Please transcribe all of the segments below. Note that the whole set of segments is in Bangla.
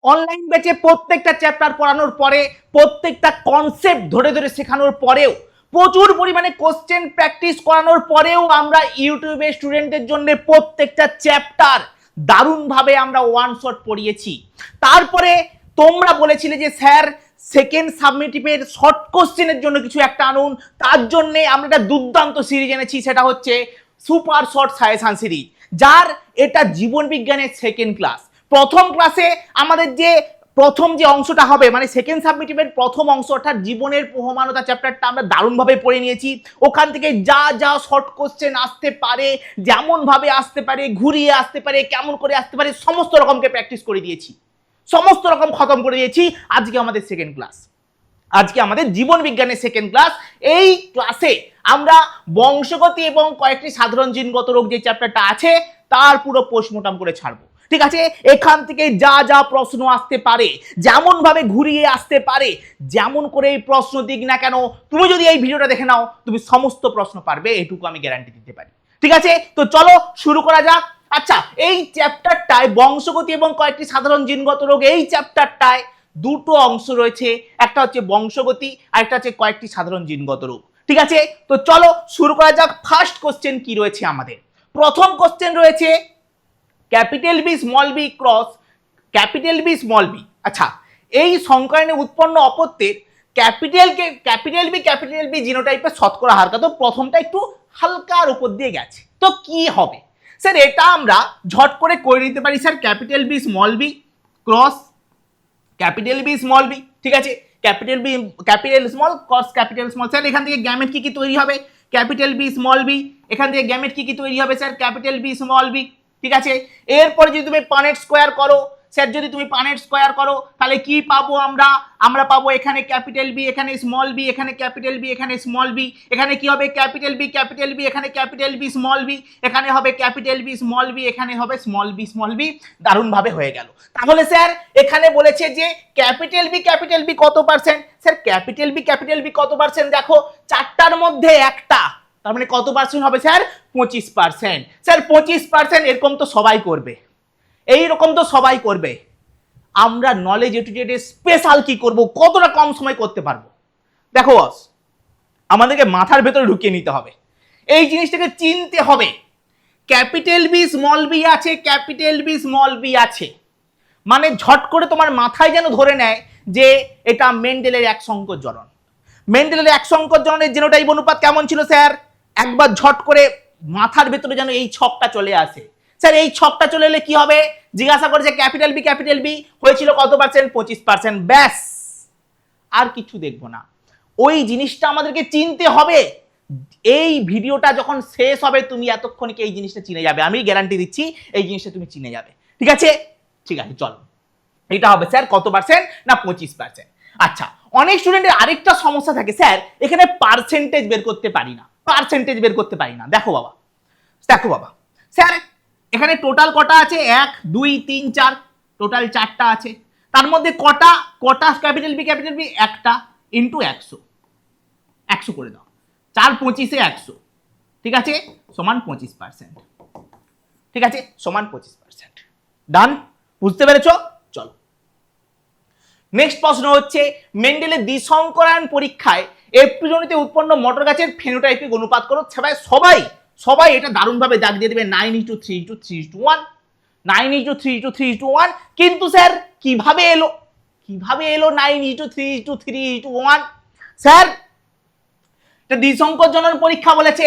অনলাইন ব্যাচে প্রত্যেকটা চ্যাপ্টার পড়ানোর পরে প্রত্যেকটা কনসেপ্ট ধরে ধরে শেখানোর পরেও প্রচুর পরিমাণে কোশ্চেন প্র্যাকটিস করানোর পরেও আমরা ইউটিউবে স্টুডেন্টদের জন্য প্রত্যেকটা চ্যাপ্টার দারুণভাবে আমরা ওয়ান শট পড়িয়েছি। তারপরে তোমরা বলেছিলে যে স্যার সেকেন্ড সাবমিটিভের শর্ট কোশ্চেনের জন্য কিছু একটা আনুন, তার জন্য আমরা একটা দুর্দান্ত সিরিজ এনেছি, সেটা হচ্ছে সুপার শর্ট সাজেশন সিরিজ, যার এটা জীবন বিজ্ঞানের সেকেন্ড ক্লাস। প্রথম ক্লাসে আমাদের যে প্রথম যে অংশটা হবে মানে সেকেন্ড সাবমিটিভের প্রথম অংশ অর্থাৎ জীবনের প্রহমানতা চ্যাপ্টারটা আমরা দারুণভাবে পড়ে নিয়েছি। ওখান থেকে যা যা শর্ট কোশ্চেন আসতে পারে, যেমন ভাবে আসতে পারে, ঘুরিয়ে আসতে পারে, কেমন করে আসতে পারে, সমস্ত রকমকে প্র্যাকটিস করে দিয়েছি, সমস্ত রকম খতম করে দিয়েছি। আজকে আমাদের সেকেন্ড ক্লাস, আজকে আমাদের জীবন বিজ্ঞানের সেকেন্ড ক্লাস। এই ক্লাসে আমরা বংশগতি এবং কয়েকটি সাধারণ জিনগত রোগ যে চ্যাপ্টারটা আছে তার পুরো পোস্টমর্টম করে ছাড়বো। ঠিক আছে, এখান থেকে যা যা প্রশ্ন আসতে পারে, যেমন ভাবে ঘুরিয়ে আসতে পারে, যেমন করে এই প্রশ্ন দিক না কেন, তুমি যদি এই ভিডিওটা দেখে নাও তুমি সমস্ত প্রশ্ন পারবে, এটুকু আমি গ্যারান্টি দিতে পারি। ঠিক আছে, তো চলো শুরু করা যাক। আচ্ছা, এই চ্যাপ্টারটায় বংশগতি এবং কয়েকটি সাধারণ জিনগত রোগ, এই চ্যাপ্টারটায় দুটো অংশ রয়েছে, একটা হচ্ছে বংশগতি আর একটা হচ্ছে কয়েকটি সাধারণ জিনগত রোগ। ঠিক আছে, তো চলো শুরু করা যাক। ফার্স্ট কোশ্চেন কি রয়েছে আমাদের? প্রথম কোশ্চেন রয়েছে capital B small B cross capital B small B. আচ্ছা, এই সংকরণে উৎপন্ন অপত্যের ক্যাপিটাল বি জিনোটাইপের শতকরা হার কত? প্রথমটা একটু হালকার উপর দিয়ে গেছে, তো কি হবে স্যার? এটা আমরা ঝট করে নিতে পারি sir, capital B small B cross capital B small B. ঠিক আছে, capital B capital small cross capital small. Sir এখান থেকে গ্যামেট কি কি তৈরি হবে? Capital B small B. এখান থেকে গ্যামেট কি কি তৈরি হবে sir? Capital B small B. ঠিক আছে, এরপরে যদি তুমি পানেট স্কোয়ার করো স্যার, যদি তুমি পানেট স্কোয়ার করো তাহলে কি পাবো আমরা? আমরা পাবো এখানে ক্যাপিটাল বি, এখানে স্মল বি, এখানে ক্যাপিটাল বি, এখানে স্মল বি। এখানে কি হবে? ক্যাপিটাল বি, এখানে ক্যাপিটাল বি স্মল বি, এখানে হবে ক্যাপিটাল বি স্মল বি, এখানে হবে স্মল বি। দারুণভাবে হয়ে গেল। তাহলে স্যার এখানে বলেছে যে ক্যাপিটাল বি কত পার্সেন্ট? স্যার ক্যাপিটাল বি কত পার্সেন্ট? দেখো চারটার মধ্যে একটা, তার মানে কত পার্সেন্ট হবে স্যার? 25%। স্যার 25%, এরকম তো সবাই করবে, এইরকম তো সবাই করবে। আমরা নলেজ এডুকেটেড স্পেশাল কি করব, কতটা কম সময় করতে পারবো? দেখো বস, আমাদেরকে মাথার ভেতরে ঢুকিয়ে নিতে হবে, এই জিনিসটাকে চিনতে হবে। ক্যাপিটাল বি স্মল বি আছে, ক্যাপিটাল বি স্মল বি আছে, মানে ঝট করে তোমার মাথায় যেন ধরে নেয় যে এটা মেন্ডেলের এক সংকর জনন। মেন্ডেলের এক সংকর জননের জিনোটাইপ অনুপাত কেমন ছিল স্যার? একবার ঝট করে মাথার ভেতরে যেন এই ছকটা চলে আসে। স্যার এই ছকটা চলে এলে কি হবে? জিজ্ঞাসা করেছে ক্যাপিটাল বি হয়েছিল কত পার্সেন্ট? 25%। ব্যাস, আর কিছু দেখবো না। ওই জিনিসটা আমাদেরকে চিনতে হবে। এই ভিডিওটা যখন শেষ হবে তুমি এতক্ষণ কি এই জিনিসটা চিনে যাবে, আমি গ্যারান্টি দিচ্ছি এই জিনিসটা তুমি চিনে যাবে। ঠিক আছে, ঠিক আছে, চলো এটা হবে স্যার কত পার্সেন্ট? না 25%। আচ্ছা, অনেক স্টুডেন্টের আরেকটা সমস্যা থাকে, স্যার এখানে পার্সেন্টেজ বের করতে পারি না, দেখো বাবা স্যার এখানে টোটাল কটা আছে? 1 2 3 4, টোটাল 4টা আছে। তার মধ্যে কটা ক্যাপিটাল বি? একটা, ইন্টু 100 করে দাও, 4 25 100। ঠিক আছে, সমান 25%। ঠিক আছে, সমান 25%। ডান, বুঝতে পেরেছো? চলো নেক্সট প্রশ্ন হচ্ছে মেন্ডেলের দ্বিসংকরায়ন পরীক্ষায় এপ্রিজনিতে উৎপন্ন মটর গাছের ফেনোটাইপিক অনুপাত করো। সবাই এটা দারুণভাবে দাগ দিয়ে দেবে 9:3:3:1, 9:3:3:1। কিন্তু স্যার কিভাবে এলো 9:3:3:1? স্যার এটা দ্বিসংকর জনন পরীক্ষা বলেছে,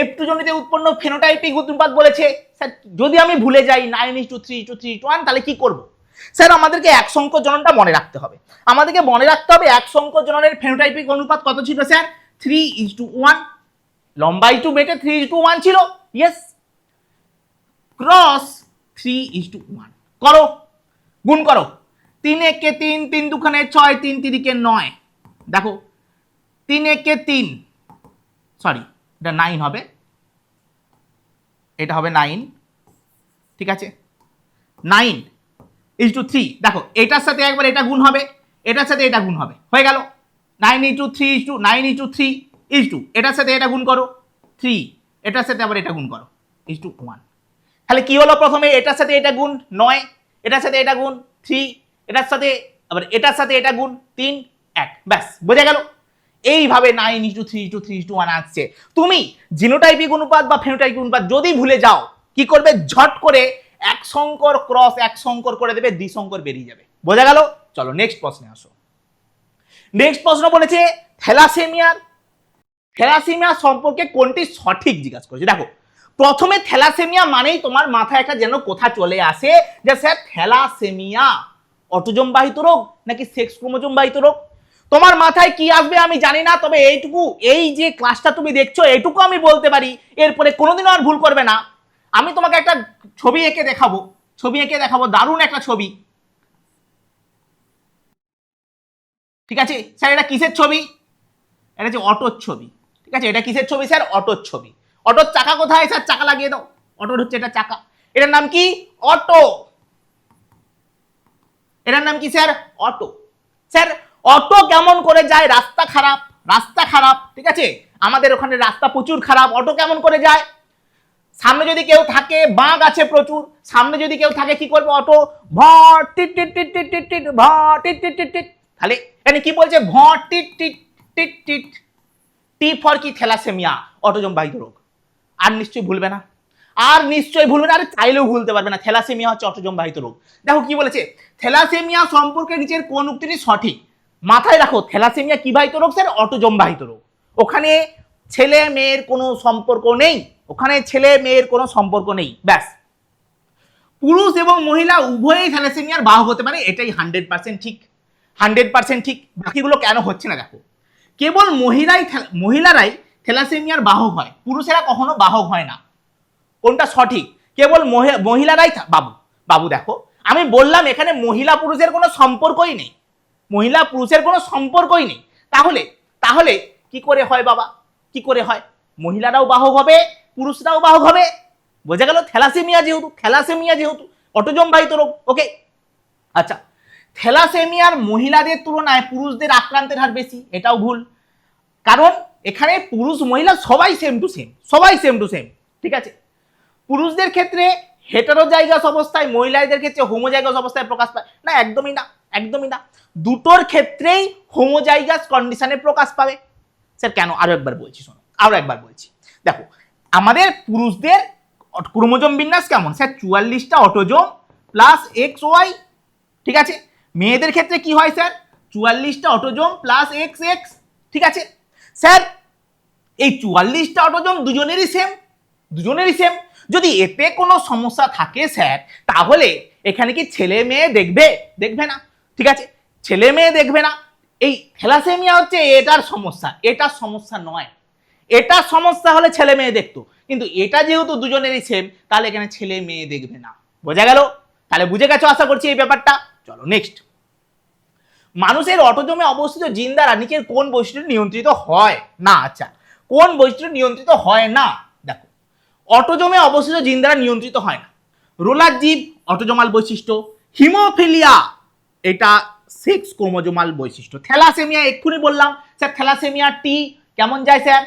এপ্রিজনিতে উৎপন্ন ফেনোটাইপিক অনুপাত বলেছে। স্যার যদি আমি ভুলে যাই 9:3:3:1 তাহলে কি করব? স্যার আমাদেরকে এক সংকর জননটা মনে রাখতে হবে, এক সংকর জননের ফেনোটাইপিক অনুপাত কত ছিল স্যার? 3:1। লম্বা ইটু বেটে 3:1 ছিল, ইয়েস। ক্রস 3:1 করো, গুণ করো, 3 একে 3, 3 দুখানে 6, 3 তিরিকে 9। দেখো 3 একে 3, সরি এটা 9 হবে, এটা হবে 9। ঠিক আছে, 9:3। দেখো এটার সাথে একবার এটা গুণ হবে, এটার সাথে এটা গুণ হবে, হয়ে গেল 9:3:9:3, এটার সাথে এটা গুণ করো 3, এটার সাথে আবার এটা গুণ করো 1। তাহলে কি হলো? প্রথমে এটার সাথে এটা গুণ 9, এটার সাথে এটা গুণ 3, এটার সাথে আবার এটার সাথে এটা গুণ 3 1, ব্যাস বোঝা গেল। এইভাবে 9:3:3:1 আসছে। তুমি জিনোটাইপিক অনুপাত বা ফেনোটাইপিক অনুপাত যদি ভুলে যাও কি করবে, ঝট করে এক সংকর ক্রস এক সংকর করে দেবে, দ্বিসংকর বেরিয়ে যাবে। বোঝা গেল? চলো নেক্সট প্রশ্নে আসো। নেক্সট প্রশ্ন বলেছে থ্যালাসেমিয়া সম্পর্কে কোনটি সঠিক জিজ্ঞাসা করেছে। দেখো প্রথমে থ্যালাসেমিয়া মানেই তোমার মাথায় একটা যেন কথা চলে আসে যে স্যার থ্যালাসেমিয়া অটোজোম বাহিত রোগ নাকি সেক্স ক্রোমোজোম বাহিত রোগ। তোমার মাথায় কি আসবে আমি জানি না, তবে এইটুকু, এই যে ক্লাসটা তুমি দেখছো এইটুকু আমি বলতে পারি, এরপরে কোনোদিনও আর ভুল করবে না। আমি তোমাকে একটা ছবি এঁকে দেখাবো, দারুণ একটা ছবি। ঠিক আছে স্যার, এটা কিসের ছবি? এটা হচ্ছে অটোর ছবি। ঠিক আছে, এটা কিসের ছবি স্যার? অটোর ছবি। অটোর চাকা কোথায় স্যার? চাকা লাগিয়ে দাও। অটোর হচ্ছে এটা চাকা, এটার নাম কি? অটো। এটার নাম কি স্যার? অটো। স্যার অটো কেমন করে যায়? রাস্তা খারাপ, ঠিক আছে, আমাদের ওখানে রাস্তা প্রচুর খারাপ, অটো কেমন করে যায়? সামনে যদি কেউ থাকে, বাঁক আছে প্রচুর, সামনে যদি কেউ থাকে কি করবে? অটো ভট টিট টিট টিট টিট টিট টিট ভট টিট টিট টিট টিট। তাহলে এখানে কি বলছে? ভট টিট টিট টিট টিট। টি ফর কি? থ্যালাসেমিয়া অটোজোম বাহিত রোগ। আর নিশ্চয়ই ভুলবে না, আর চাইলেও ভুলতে পারবে না। থ্যালাসেমিয়া হচ্ছে অটোজোম বাহিত রোগ। দেখো কি বলেছে, থ্যালাসেমিয়া সম্পর্কে নিচের কোন উক্তিটি সঠিক? মাথায় রাখো থ্যালাসেমিয়া কি বাহিত রোগ স্যার? অটোজোম বাহিত রোগ। ওখানে ছেলে মেয়ের কোনো সম্পর্ক নেই, ব্যাস। পুরুষ এবং মহিলা উভয়ই থ্যালাসেমিয়ার বাহক হতে পারে, এটাই 100% ঠিক, 100% ঠিক। বাকিগুলো কেন হচ্ছে না দেখো, কেবল মহিলারাই থ্যালাসেমিয়ার বাহক হয়, পুরুষেরা কখনো বাহক হয় না। কোনটা সঠিক? কেবল মহিলারাই। বাবু দেখো আমি বললাম এখানে মহিলা পুরুষের কোনো সম্পর্কই নেই, তাহলে কি করে হয় বাবা? কি করে হয়? মহিলারাও বাহক হবে, পুরুষরাও বাহক হবে। বোঝা গেল? থ্যালাসেমিয়া যেহেতু অটোজোম বাহিত রোগ। ওকে, আচ্ছা, থ্যালাসেমিয়ার মহিলাদের তুলনায় পুরুষদের আক্রান্তের হার বেশি, এটাও ভুল। কারণ এখানে পুরুষ মহিলা সবাই সেম টু সেম, ঠিক আছে। পুরুষদের ক্ষেত্রে হেটেরোজাইগাস অবস্থায়, মহিলাদের ক্ষেত্রে হোমোজাইগাস অবস্থায় প্রকাশ পায় না, একদমই না। দুটোর ক্ষেত্রেই হোমোজাইগাস কন্ডিশনে প্রকাশ পাবে। স্যার কেন? আরো একবার বলছি, দেখো আমাদের পুরুষদের ক্রোমোজোম বিন্যাস কেমন স্যার? 44টা অটোজোম প্লাস এক্স ওয়াই, ঠিক আছে। মেয়েদের ক্ষেত্রে কি হয় স্যার? 44টা অটোজোম প্লাস এক্স এক্স, ঠিক আছে স্যার। এই 44টা অটোজোম দুজনেরই সেম। যদি এতে কোনো সমস্যা থাকে স্যার, তাহলে এখানে কি ছেলে মেয়ে দেখবে না, ঠিক আছে, ছেলে মেয়ে দেখবে না। এই থ্যালাসেমিয়া হচ্ছে এটার সমস্যা নয়। এটা সমস্যা হলে ছেলে মেয়ে দেখতো, কিন্তু এটা যেহেতু দুজনেরই সেম, তাহলে এখানে ছেলে মেয়ে দেখবে না। বোঝা গেল? তাহলে বুঝে গেছো আশা করছি এই ব্যাপারটা। চলো নেক্সট। মানুষের অটোজোমে অবস্থিত জিন দ্বারা নিচের কোন বৈশিষ্ট্য নিয়ন্ত্রিত হয় না? আচ্ছা, কোন বৈশিষ্ট্য নিয়ন্ত্রিত হয় না? দেখো অটোজোমে অবস্থিত জিন দ্বারা নিয়ন্ত্রিত হয় না। রোলার জীব অটোজোমাল বৈশিষ্ট্য, হিমোফিলিয়া এটা সেক্স ক্রোমোজোমাল বৈশিষ্ট্য, থ্যালাসেমিয়া এক্ষুনি বললাম স্যার, থ্যালাসেমিয়া টি কেমন যায় স্যার?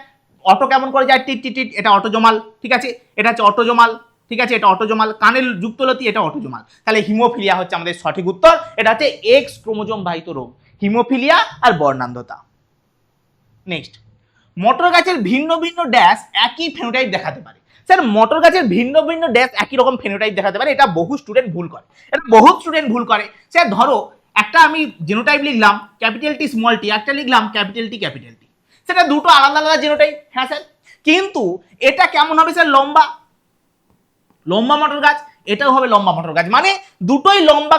অটো কেমন করে যায়? টিট টিট টিট, এটা অটোজোমাল, ঠিক আছে, এটা হচ্ছে অটোজোমাল, ঠিক আছে, এটা অটোজোমাল। কানের যুক্তলতি, এটা অটোজোমাল। তাহলে হিমোফিলিয়া হচ্ছে আমাদের সঠিক উত্তর। এটা হচ্ছে এক্স ক্রোমোজোম বাহিত রোগ, হিমোফিলিয়া আর বর্ণান্ধতা। নেক্সট, মটর গাছের ভিন্ন ভিন্ন ড্যাশ একই ফেনোটাইপ দেখাতে পারে। স্যার মটর গাছের ভিন্ন ভিন্ন ড্যাশ একই রকম ফেনোটাইপ দেখাতে পারে, এটা বহু স্টুডেন্ট ভুল করে। স্যার ধরো একটা আমি জিনোটাইপ লিখলাম ক্যাপিটাল টি স্মল টি, একটা লিখলাম ক্যাপিটাল টি। সেটা দুটো আলাদা জিনোটাইপ, হ্যাঁ স্যার, কিন্তু এটা কেমন হবে স্যার? লম্বা মটর গাছ, এটাও হবে লম্বা মটর গাছ, মানে দুটোই লম্বা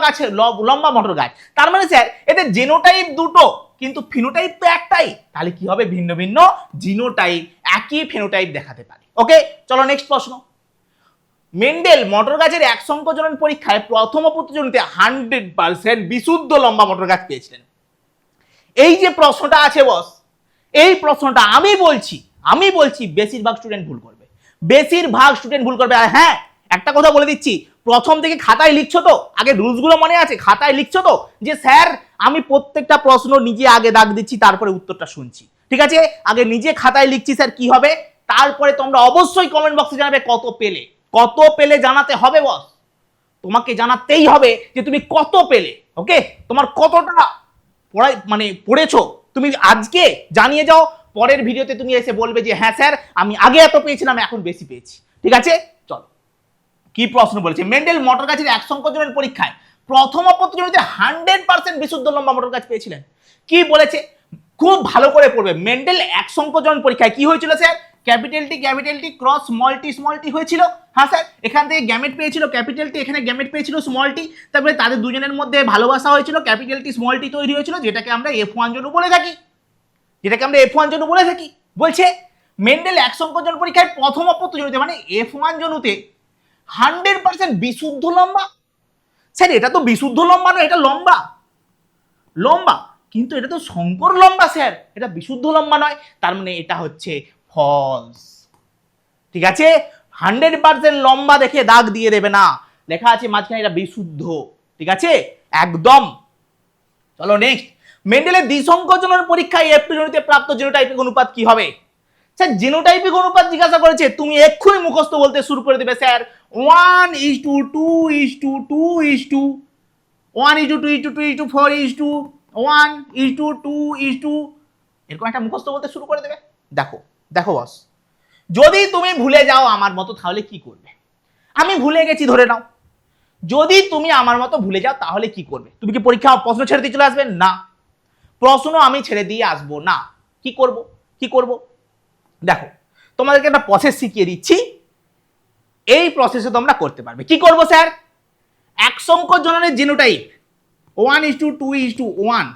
মটর গাছ। তার মানে স্যার এদের জিনোটাইপ দুটো, কিন্তু ফিনোটাইপ তো একটাই, তাহলে কি হবে? ভিন্ন ভিন্ন জিনোটাইপ একই ফেনোটাইপ দেখাতে পারে। ওকে, চলো নেক্সট প্রশ্ন। মেন্ডেল মটর গাছের এক সংকোচন পরীক্ষায় প্রথম প্রতিযোগিতাতে 100% বিশুদ্ধ লম্বা মটর গাছ পেয়েছিলেন। এই যে প্রশ্নটা আছে বস, এই প্রশ্নটা আমি বলছি বেশিরভাগ স্টুডেন্ট ভুল করবে। আর হ্যাঁ, একটা কথা বলে দিচ্ছি, প্রথম থেকে খাতায় লিখছো তো, আগে রুলস গুলো মনে আছে? খাতায় লিখছো তো যে স্যার আমি প্রত্যেকটা প্রশ্ন নিজে আগে দাগ দিচ্ছি, তারপরে উত্তরটা শুনছি, ঠিক আছে? আগে নিজে খাতায় লিখছি স্যার কি হবে, তারপরে তোমরা অবশ্যই কমেন্ট বক্সে জানাবে কত পেলে জানাতে হবে বস। তোমাকে জানাতেই হবে যে তুমি কত পেলে। ওকে, তোমার কতটা পড়েছো তুমি আজকে জানিয়ে যাও, পরের ভিডিওতে তুমি এসে বলবে যে হ্যাঁ স্যার আমি আগে এত পেয়েছিলাম এখন বেশি পেয়েছি। ঠিক আছে, চলো কি প্রশ্ন বলেছে। মেন্ডেল মোটর গাছের এক সংকোচনের পরীক্ষায় প্রথম অপত্রজনিতে 100% বিশুদ্ধ লম্বা মোটর গাছ পেয়েছিলেন। কি বলেছে খুব ভালো করে পড়বে। মেন্ডেল এক সংকোচন পরীক্ষায় কি হয়েছিল sir? Capital T cross small T হয়েছিল। হ্যাঁ স্যার, এখান থেকে গ্যামেট পেয়েছিল ক্যাপিটাল টি, এখানে গ্যামেট পেয়েছিল স্মল টি, তারপরে তাদের দুজনের মধ্যে ভালোবাসা হয়েছিল, ক্যাপিটাল টি স্মল টি তৈরি হয়েছিল, যেটাকে আমরা F1 জনু বলে থাকি। বলছে মেন্ডেল এক সংকোচন পরীক্ষায় প্রথম অপত্রজনিতে মানে F1 জনুতে 100% বিশুদ্ধ লম্বা। স্যার এটা তো বিশুদ্ধ লম্বা নয়, এটা লম্বা কিন্তু এটা তো সংকর লম্বা স্যার, এটা বিশুদ্ধ লম্বা নয়, তার মানে এটা হচ্ছে ফলস। ঠিক আছে, 100% লম্বা দেখে দাগ দিয়ে দেবে না, লেখা আছে মাঝখানে এটা বিশুদ্ধ। ঠিক আছে একদম। চলো নেক্সট, মেন্ডেলের দ্বিসংকোচনের পরীক্ষায় F2 জনিতে প্রাপ্ত জিনোটাইপিক অনুপাত কি হবে? স্যার জিনোটাইপিক অনুপাত জিজ্ঞাসা করেছে, তুমি এক্ষুনি মুখস্থ বলতে শুরু করে দেবে স্যার 1:2:2:2:1:2:2:4:1:2 এরকম একটা মুখস্থ বলতে শুরু করে দেবে। দেখো বস, যদি তুমি ভুলে যাও আমার মতো তাহলে কি করবে? আমি ভুলে গেছি ধরে নাও, যদি তুমি আমার মতো ভুলে যাও তাহলে কি করবে? তুমি কি পরীক্ষা প্রশ্ন ছেড়ে দিয়ে চলে আসবে? না, প্রশ্ন আমি ছেড়ে দিয়ে আসবো না। কি করব দেখো, তোমাদেরকে একটা প্রসেস শিখিয়ে দিচ্ছি, এই প্রসেসে তোমরা করতে পারবে। কি করব স্যার? এক সংকোচনের জিনোটাইপ 1:2:1,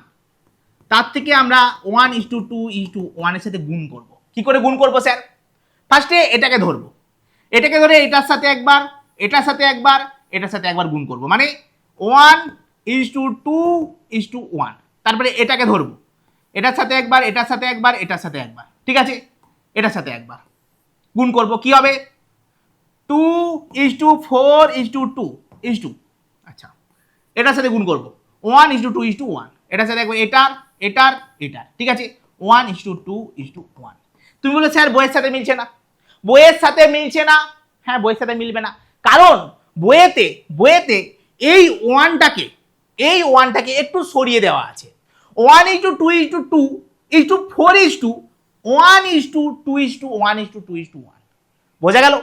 তার থেকে আমরা 1:2:1 এর সাথে গুণ করব। কি করে গুণ করব স্যার? ফার্স্টে এটাকে ধরবো, এটাকে ধরে এটার সাথে একবার, এটার সাথে একবার, এটার সাথে একবার গুণ করব, মানে 1:2:1। তারপরে এটাকে ধরবো, এটার সাথে একবার, এটার সাথে একবার, এটার সাথে একবার। ঠিক আছে, এটার সাথে একবার গুণ করব, কি হবে? 2:4:2। আচ্ছা, এটার সাথে গুণ করব 1:2:1, এটার সাথে একবার এটার। ঠিক আছে, 1:2:1। তুমি বলে স্যার বইয়ের সাথে মিলছে না। হ্যাঁ বইয়ের সাথে মিলবে না, কারণ বইয়েতে এই ওয়ানটাকে একটু সরিয়ে দেওয়া আছে। 1:2:2:4:1:2:1:2:1। বোঝা গেল?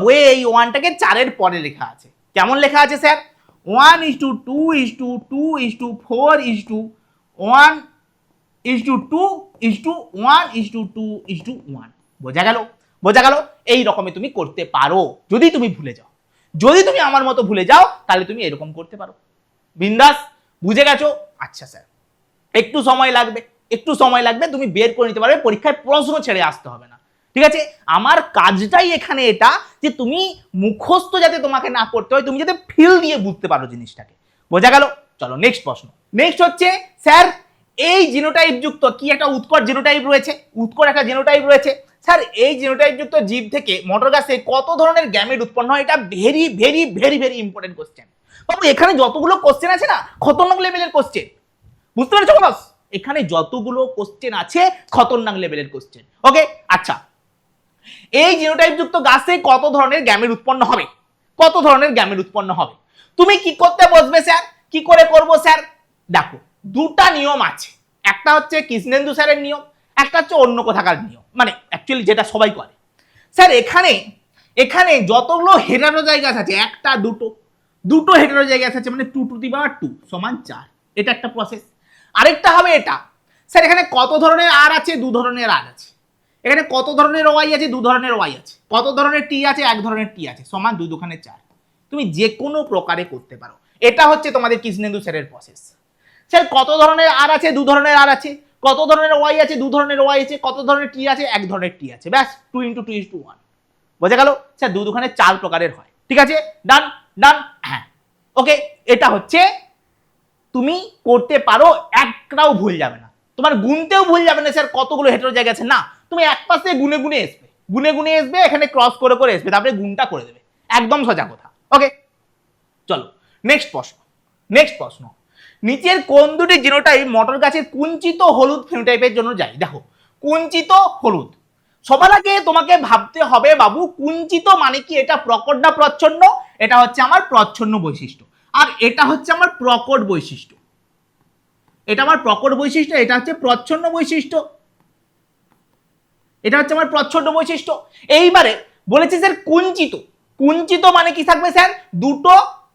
বইয়ে এই ওয়ানটাকে 4-এর পরে লেখা আছে। কেমন লেখা আছে স্যার? 1:2:2:4:1:2:1:2:1। বোঝা গেল? এই রকমে তুমি করতে পারো যদি তুমি ভুলে যাও। যদি তুমি আমার মতো ভুলে যাও তাহলে তুমি এরকম করতে পারো। বিন্দাস, বুঝে গেছো? আচ্ছা স্যার, একটু সময় লাগবে, তুমি বের করে নিতে পারবে, পরীক্ষায় প্রশ্ন ছেড়ে আসতে হবে না। ঠিক আছে, আমার কাজটাই এখানে এটা যে তুমি মুখস্থ যাতে তোমাকে না করতে হয়, তুমি যাতে ফিল দিয়ে বুঝতে পারো জিনিসটাকে। বোঝা গেল? চলো নেক্সট প্রশ্ন। নেক্সট হচ্ছে স্যার এই জিনোটাইপ যুক্ত কি একটা উৎকট জিনোটাইপ রয়েছে, স্যার এই জিনোটাইপ যুক্ত জীব থেকে মোটর গাছে কত ধরনের গ্যামেট উৎপন্ন হয়? এটা very very very very important question. বাবু এখানে যতগুলো কোশ্চেন আছে না খতরনাক লেভেলের কোশ্চেন, বুঝতে পেরেছো বস? এখানে যতগুলো কোশ্চেন আছে খতরনাক লেভেলের কোশ্চেন। ওকে, আচ্ছা এই জিনোটাইপ যুক্ত গাছে কত ধরনের গ্যামেট উৎপন্ন হবে? তুমি কি করতে বসবে স্যার? কি করে করব স্যার? দেখো দুটা নিয়ম আছে, একটা হচ্ছে কৃষ্ণেন্দু স্যারের নিয়ম, একটা হচ্ছে অন্য কোথাকার নিয়ম, মানে অ্যাকচুয়ালি যেটা সবাই করে। স্যার এখানে যতগুলো হেটারোজাইগাস আছে, একটা দুটো হেটারোজাইগাস আছে, মানে 2⁻²= 4। এটা একটা প্রসেস। আরেকটা হবে এটা, স্যার এখানে কত ধরনের আর আছে? 2 ধরনের আর আছে। এখানে কত ধরনের ওয়াই আছে? 2 ধরনের ওয়াই আছে। কত ধরনের টি আছে? 1 ধরনের টি আছে, সমান 2 2 4। তুমি যে কোনো প্রকারে করতে পারো। এটা হচ্ছে তোমাদের কৃষ্ণেন্দু স্যারের প্রসেস। স্যার কত ধরনের আর আছে? 2 ধরনের আর আছে। কত ধরনের ওয়াই আছে? 2 ধরনের ওয়াই আছে। কত ধরনের টি আছে? 1 ধরনের টি আছে। ব্যাস 2:2:1। বোঝা গেল? স্যার 2 2 4 প্রকারের হয়। ঠিক আছে, ডান। হ্যাঁ ওকে, এটা হচ্ছে তুমি করতে পারো, একটাও ভুল যাবে না, তোমার গুনতেও ভুল যাবে না স্যার কতগুলো হেটারোজাইগাস আছে, না তুমি এক পাশে গুনে গুনে আসবে, এখানে ক্রস করে আসবে, তারপরে গুণটা করে দেবে। একদম সোজা কথা। ওকে চলো নেক্সট প্রশ্ন। নিচের কোন দুটি জিনোটাইপ মোটর গাছের কুঞ্চিত হলুদ ফিনোটাইপের জন্য যায়? দেখো কুঞ্চিত হলুদ, সবার আগে তোমাকে ভাবতে হবে বাবু কুঞ্চিত মানে কি, এটা প্রকট না প্রচ্ছন্ন? এটা হচ্ছে আমার প্রচ্ছন্ন বৈশিষ্ট্য, আর এটা হচ্ছে আমার প্রকট বৈশিষ্ট্য। এটা আমার প্রকট বৈশিষ্ট্য, এটা হচ্ছে প্রচ্ছন্ন বৈশিষ্ট্য, এটা হচ্ছে আমার প্রচ্ছন্ন বৈশিষ্ট্য। এইবারে বলেছি স্যার কুঞ্চিত, কুঞ্চিত মানে কি থাকবে স্যার? দুটো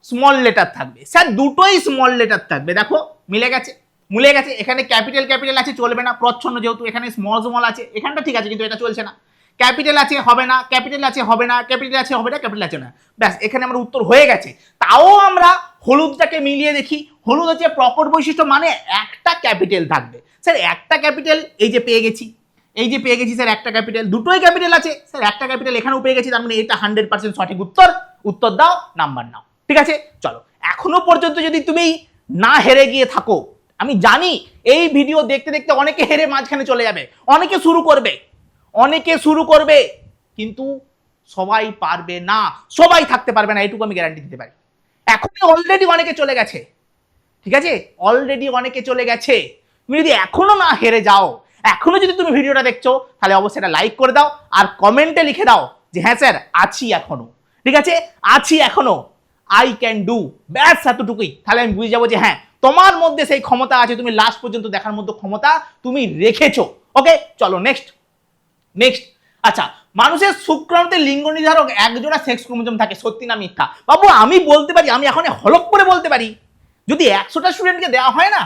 স্মল লেটার থাকবে স্যার, দুটোই স্মল লেটার থাকবে। দেখো মিলে গেছে, মিলে গেছে। এখানে ক্যাপিটাল ক্যাপিটাল আছে, চলবে না, প্রচ্ছন্ন যেহেতু। এখানে স্মল স্মল আছে, এখানটা ঠিক আছে কিন্তু এটা চলছে না। ক্যাপিটাল আছে হবে না, ক্যাপিটাল আছে হবে না, ক্যাপিটাল আছে হবে না, ক্যাপিটাল আছে না। ব্যাস, এখানে আমার উত্তর হয়ে গেছে। তাও আমরা হলুদটাকে মিলিয়ে দেখি। হলুদ হচ্ছে প্রকট বৈশিষ্ট্য, মানে একটা ক্যাপিটাল থাকবে স্যার, একটা ক্যাপিটাল। এই যে পেয়ে গেছি, এই যে পেয়ে গেছি স্যার একটা ক্যাপিটাল, দুটোই ক্যাপিটাল আছে স্যার, একটা ক্যাপিটাল এখানেও পেয়ে গেছি, তার মানে এটা 100% সঠিক উত্তর। উত্তর দাও, নাম্বার নাও। ঠিক আছে, চলো। এখনো পর্যন্ত যদি তুমি না হেরে গিয়ে থাকো, আমি জানি এই ভিডিও দেখতে দেখতে অনেকে হেরে মাঝখানে চলে যাবে, অনেকে শুরু করবে, অনেকে শুরু করবে, কিন্তু সবাই পারবে না, সবাই থাকতে পারবে না, এটুকু আমি গ্যারান্টি দিতে পারি। এখনই অলরেডি অনেকে চলে গেছে, ঠিক আছে, অলরেডি অনেকে চলে গেছে। তুমি যদি এখনো না হেরে যাও, এখনো যদি তুমি ভিডিওটা দেখছো, তাহলে অবশ্যই এটা লাইক করে দাও আর কমেন্টে লিখে দাও যে হ্যাঁ স্যার আছি এখনো, ঠিক আছে, আছি এখনো, আই ক্যান ডু, ব্যাস এতটুকুই। তাহলে আমি বুঝে যাবো যে হ্যাঁ তোমার মধ্যে সেই ক্ষমতা আছে, তুমি লাস্ট পর্যন্ত দেখার মতো ক্ষমতা তুমি রেখেছো। ওকে, চলো নেক্সট। নেক্সট, আচ্ছা, মানুষের শুক্রাণুতে লিঙ্গ নির্ধারক একজোড়া সেক্স ক্রোমোজোম থাকে, সত্যি না মিথ্যা? বাবু আমি বলতে পারি, আমি এখন হলক করে বলতে পারি, যদি 100টা স্টুডেন্টকে দেওয়া হয় না,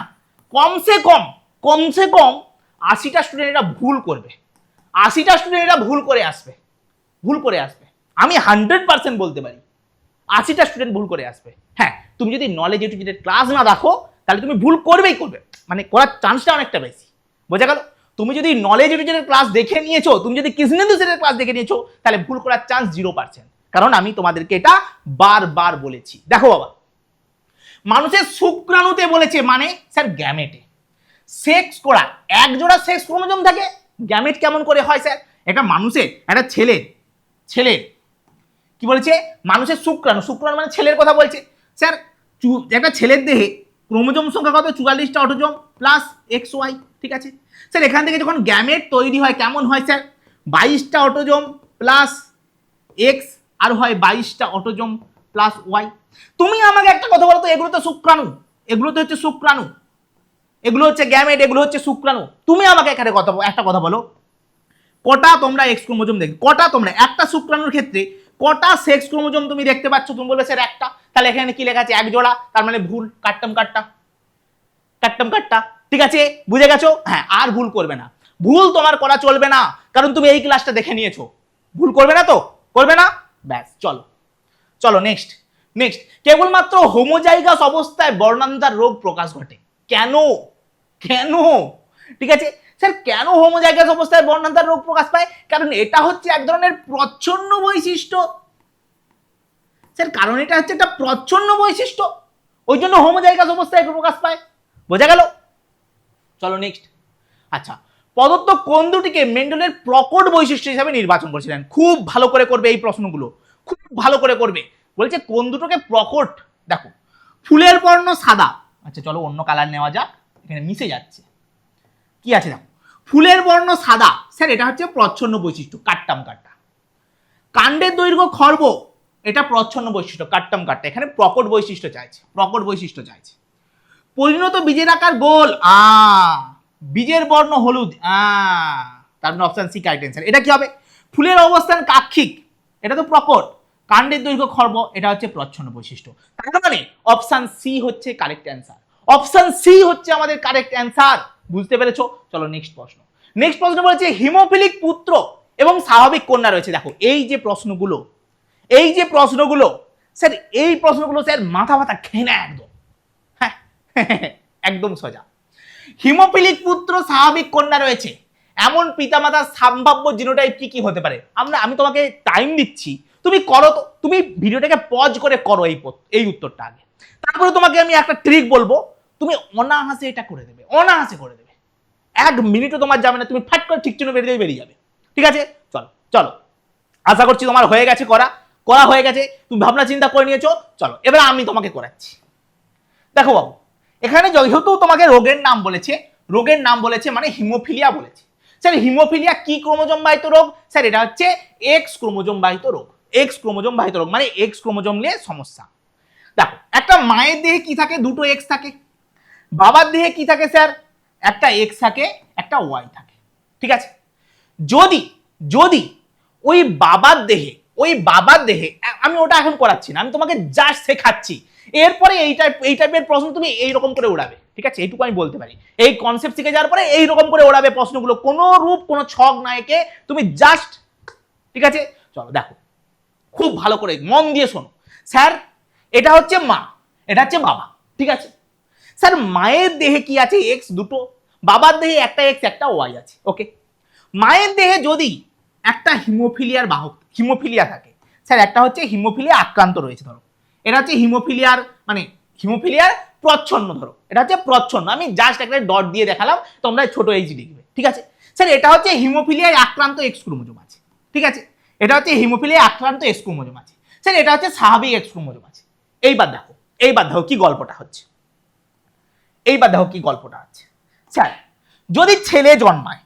কমসে কম 80টা স্টুডেন্ট এটা ভুল করবে, 80টা স্টুডেন্ট এটা ভুল করে আসবে, ভুল করে আসবে। আমি 100% বলতে পারি 80টা স্টুডেন্ট ভুল করে আসবে। হ্যাঁ, তুমি যদি নলেজ এডুকেটেড ক্লাস না রাখো, তাহলে তুমি ভুল করবেই করবে, মানে করার চান্সটা অনেকটা বেশি। বোঝা গেল? তুমি যদি নলেজ এডুকেটেড ক্লাস দেখে নিয়েছো, তুমি যদি কৃষ্ণেন্দু স্যারের ক্লাস দেখে নিয়েছো, তাহলে ভুল করার চান্স 0%, কারণ আমি তোমাদেরকে এটা বারবার বলেছি। দেখো বাবা, মানুষের শুক্রাণুতে বলেছে মানে স্যার গ্যামেটে সেক্স করা একজোড়া সেক্স ক্রোমোজোম থাকে। গ্যামেট কেমন করে হয় স্যার? এটা মানুষের, একটা ছেলের কি বলেছে? মানুষের শুক্রাণু, শুক্রাণু মানে ছেলের কথা বলছে স্যার। একটা ছেলের দেহে ক্রোমোজোম সংখ্যা কত? 44টা অটোজোম প্লাস XY, ঠিক আছে স্যার। এখান থেকে যখন গ্যামেট তৈরি হয় কেমন হয় স্যার? 22টা অটোজোম প্লাস X আর হয় 22টা অটোজোম প্লাস Y। তুমি আমাকে একটা কথা বলো তো, এগুলো তো শুক্রাণু, এগুলো তো হচ্ছে শুক্রাণু, এগুলো হচ্ছে গ্যামেট, এগুলো হচ্ছে শুক্রাণু। তুমি আমাকে এখানে একটা কথা বলো, কটা তোমরা এক্স ক্রোমোজোম দেখবে? কটা তোমরা একটা শুক্রাণুর ক্ষেত্রে কটা সেক্স ক্রোমোজোম তুমি দেখতে পাচ্ছ? তুমি বলবে স্যার একটা। তাহলে এখানে কি লেখা আছে? এক জোড়া, তার মানে ভুল, কাট্টাম কাট্টা, কাট্টাম কাট্টা, ঠিক আছে, বুঝে গেছো? হ্যাঁ, আর ভুল করবে না, ভুল তোমার করা চলবে না, কারণ তুমি এই ক্লাসটা দেখে নিয়েছো। ভুল করবে না তো? করবে না? ব্যাস, চলো চলো নেক্সট। নেক্সট, কেবলমাত্র হোমোজাইগাস অবস্থায় বর্ণান্ধার রোগ প্রকাশ ঘটে। কেন? কেন? ঠিক আছে স্যার, কেন হোমোজাইগাস অবস্থায় বর্ণান্ধার রোগ প্রকাশ পায়? কারণ এটা হচ্ছে এক ধরনের প্রচ্ছন্ন বৈশিষ্ট্য স্যার, কারণ এটা হচ্ছে একটা প্রচ্ছন্ন বৈশিষ্ট্য, ওই জন্য হোমোজাইগাস অবস্থায় প্রকাশ পায়। বোঝা গেল? চলো নেক্সট। আচ্ছা, প্রদত্ত কোন দুটিকে মেন্ডেলের প্রকট বৈশিষ্ট্য হিসাবে নির্বাচন করেছিলেন? খুব ভালো করে করবে এই প্রশ্নগুলো, খুব ভালো করে করবে। বলছে কোন দুটোকে প্রকট। দেখো, ফুলের বর্ণ সাদা, আচ্ছা চলো অন্য কালার নেওয়া যাক, এখানে মিশে যাচ্ছে। কি আছে দেখো, ফুলের বর্ণ সাদা, স্যার এটা হচ্ছে প্রচ্ছন্ন বৈশিষ্ট্য, কাট্টাম কাট্টা। কাণ্ডের দৈর্ঘ্য খর্ব, এটা প্রচ্ছন্ন বৈশিষ্ট্য, কাট্টাম কাট্টা। এখানে প্রকট বৈশিষ্ট্য চাইছে, প্রকট বৈশিষ্ট্য চাইছে। পরিণত বীজের আকার গোল, বীজের বর্ণ হলুদ, তার মানে অপশন সি কারেক্ট অ্যান্সার। এটা কি হবে? ফুলের অবস্থান কাক্ষিক, এটা তো প্রকট। কাণ্ডের দৈর্ঘ্য খর্ব, এটা হচ্ছে প্রচ্ছন্ন বৈশিষ্ট্য। তার মানে অপশন সি হচ্ছে কারেক্ট অ্যান্সার, অপশন সি হচ্ছে আমাদের কারেক্ট অ্যান্সার। বুঝতে পেরেছো? চলো নেক্সট প্রশ্ন। নেক্সট প্রশ্ন বলেছে হিমোফিলিক পুত্র এবং স্বাভাবিক কন্যা রয়েছে। দেখো এই যে প্রশ্নগুলো, এই যে প্রশ্নগুলো স্যার, এই প্রশ্নগুলো স্যার মাথা ব্যথা খেয়ে একদম, হ্যাঁ একদম সোজা। হিমোফিলিক পুত্র স্বাভাবিক কন্যা রয়েছে এমন পিতামাতার সম্ভাব্য জিনোটাইপ কি কি হতে পারে? আমি তোমাকে টাইম দিচ্ছি, তুমি করো তো, তুমি ভিডিওটাকে পজ করে করো এই উত্তরটা আগে, তারপরে তোমাকে আমি একটা ট্রিক বলবো, তুমি অনাহাসে এটা করে দেবে, অনাহাসে করে দেবে, 1 মিনিটও তোমার যাবে না, তুমি ফাট করে ঠিক চিহ্ন বেরিয়ে যাবে। ঠিক আছে, চলো চলো, আশা করছি তোমার হয়ে গেছে, করা হয়ে গেছে, তুমি ভাবনা চিন্তা করে নিয়েছো। চলো এবার আমি তোমাকে করাচ্ছি। দেখো বাবু, এখানে যেহেতু তোমাকে রোগের নাম বলেছে, রোগের নাম বলেছে মানে হিমোফিলিয়া বলেছে। স্যার হিমোফিলিয়া কি ক্রোমোজোম বাহিত রোগ? স্যার এটা হচ্ছে এক্স ক্রোমোজোম বাহিত রোগ। এক্স ক্রোমোজোম বাহিত রোগ মানে এক্স ক্রোমোজোম নিয়ে সমস্যা। দেখো একটা মায়ের দেহে কি থাকে, দুটো এক্স থাকে। বাবার দেহে কি থাকে স্যার, একটা এক্স থাকে একটা ওয়াই থাকে। ঠিক আছে, যদি যদি ওই বাবার দেহে আমি ওটা এখন করাচ্ছি না, আমি তোমাকে জাস্ট শেখাচ্ছি, এরপরে এই টাইপের প্রশ্ন তুমি এইরকম করে উড়াবে। ঠিক আছে, এইটুকু আমি বলতে পারি, এই কনসেপ্ট শিখে যাওয়ার পরে এইরকম করে ওড়াবে প্রশ্নগুলো, কোনো রূপ কোনো ছক না এঁকে তুমি জাস্ট। ঠিক আছে, চলো দেখো খুব ভালো করে মন দিয়ে শোনো। স্যার এটা হচ্ছে মা, এটা হচ্ছে বাবা। ঠিক আছে স্যার, মায়ের দেহে কি আছে, এক্স দুটো, বাবার দেহে একটা এক্স একটা ওয়াই আছে। ওকে, মায়ের দেহে যদি একটা হিমোফিলিয়া থাকে, স্যার একটা হচ্ছে হিমোফিলিয়া আক্রান্ত রয়েছে, ধরো এটা হচ্ছে হিমোফিলিয়ার প্রচ্ছন্ন, ধরো এটা হচ্ছে প্রচ্ছন্ন, আমি জাস্ট একটা ডট দিয়ে দেখালাম, তোমরা ছোট এইচ লিখবে। ঠিক আছে স্যার, এটা হচ্ছে হিমোফিলিয়ায় আক্রান্ত এক্স ক্রোমোজোম আছে। ঠিক আছে, এটা হচ্ছে হিমোফিলিয়ায় আক্রান্ত এক্স ক্রোমোজোম আছে। স্যার এটা হচ্ছে স্বাভাবিক এক্স ক্রোমোজোম আছে। এইবার দেখো কি গল্পটা হচ্ছে, স্যার যদি ছেলে জন্মায়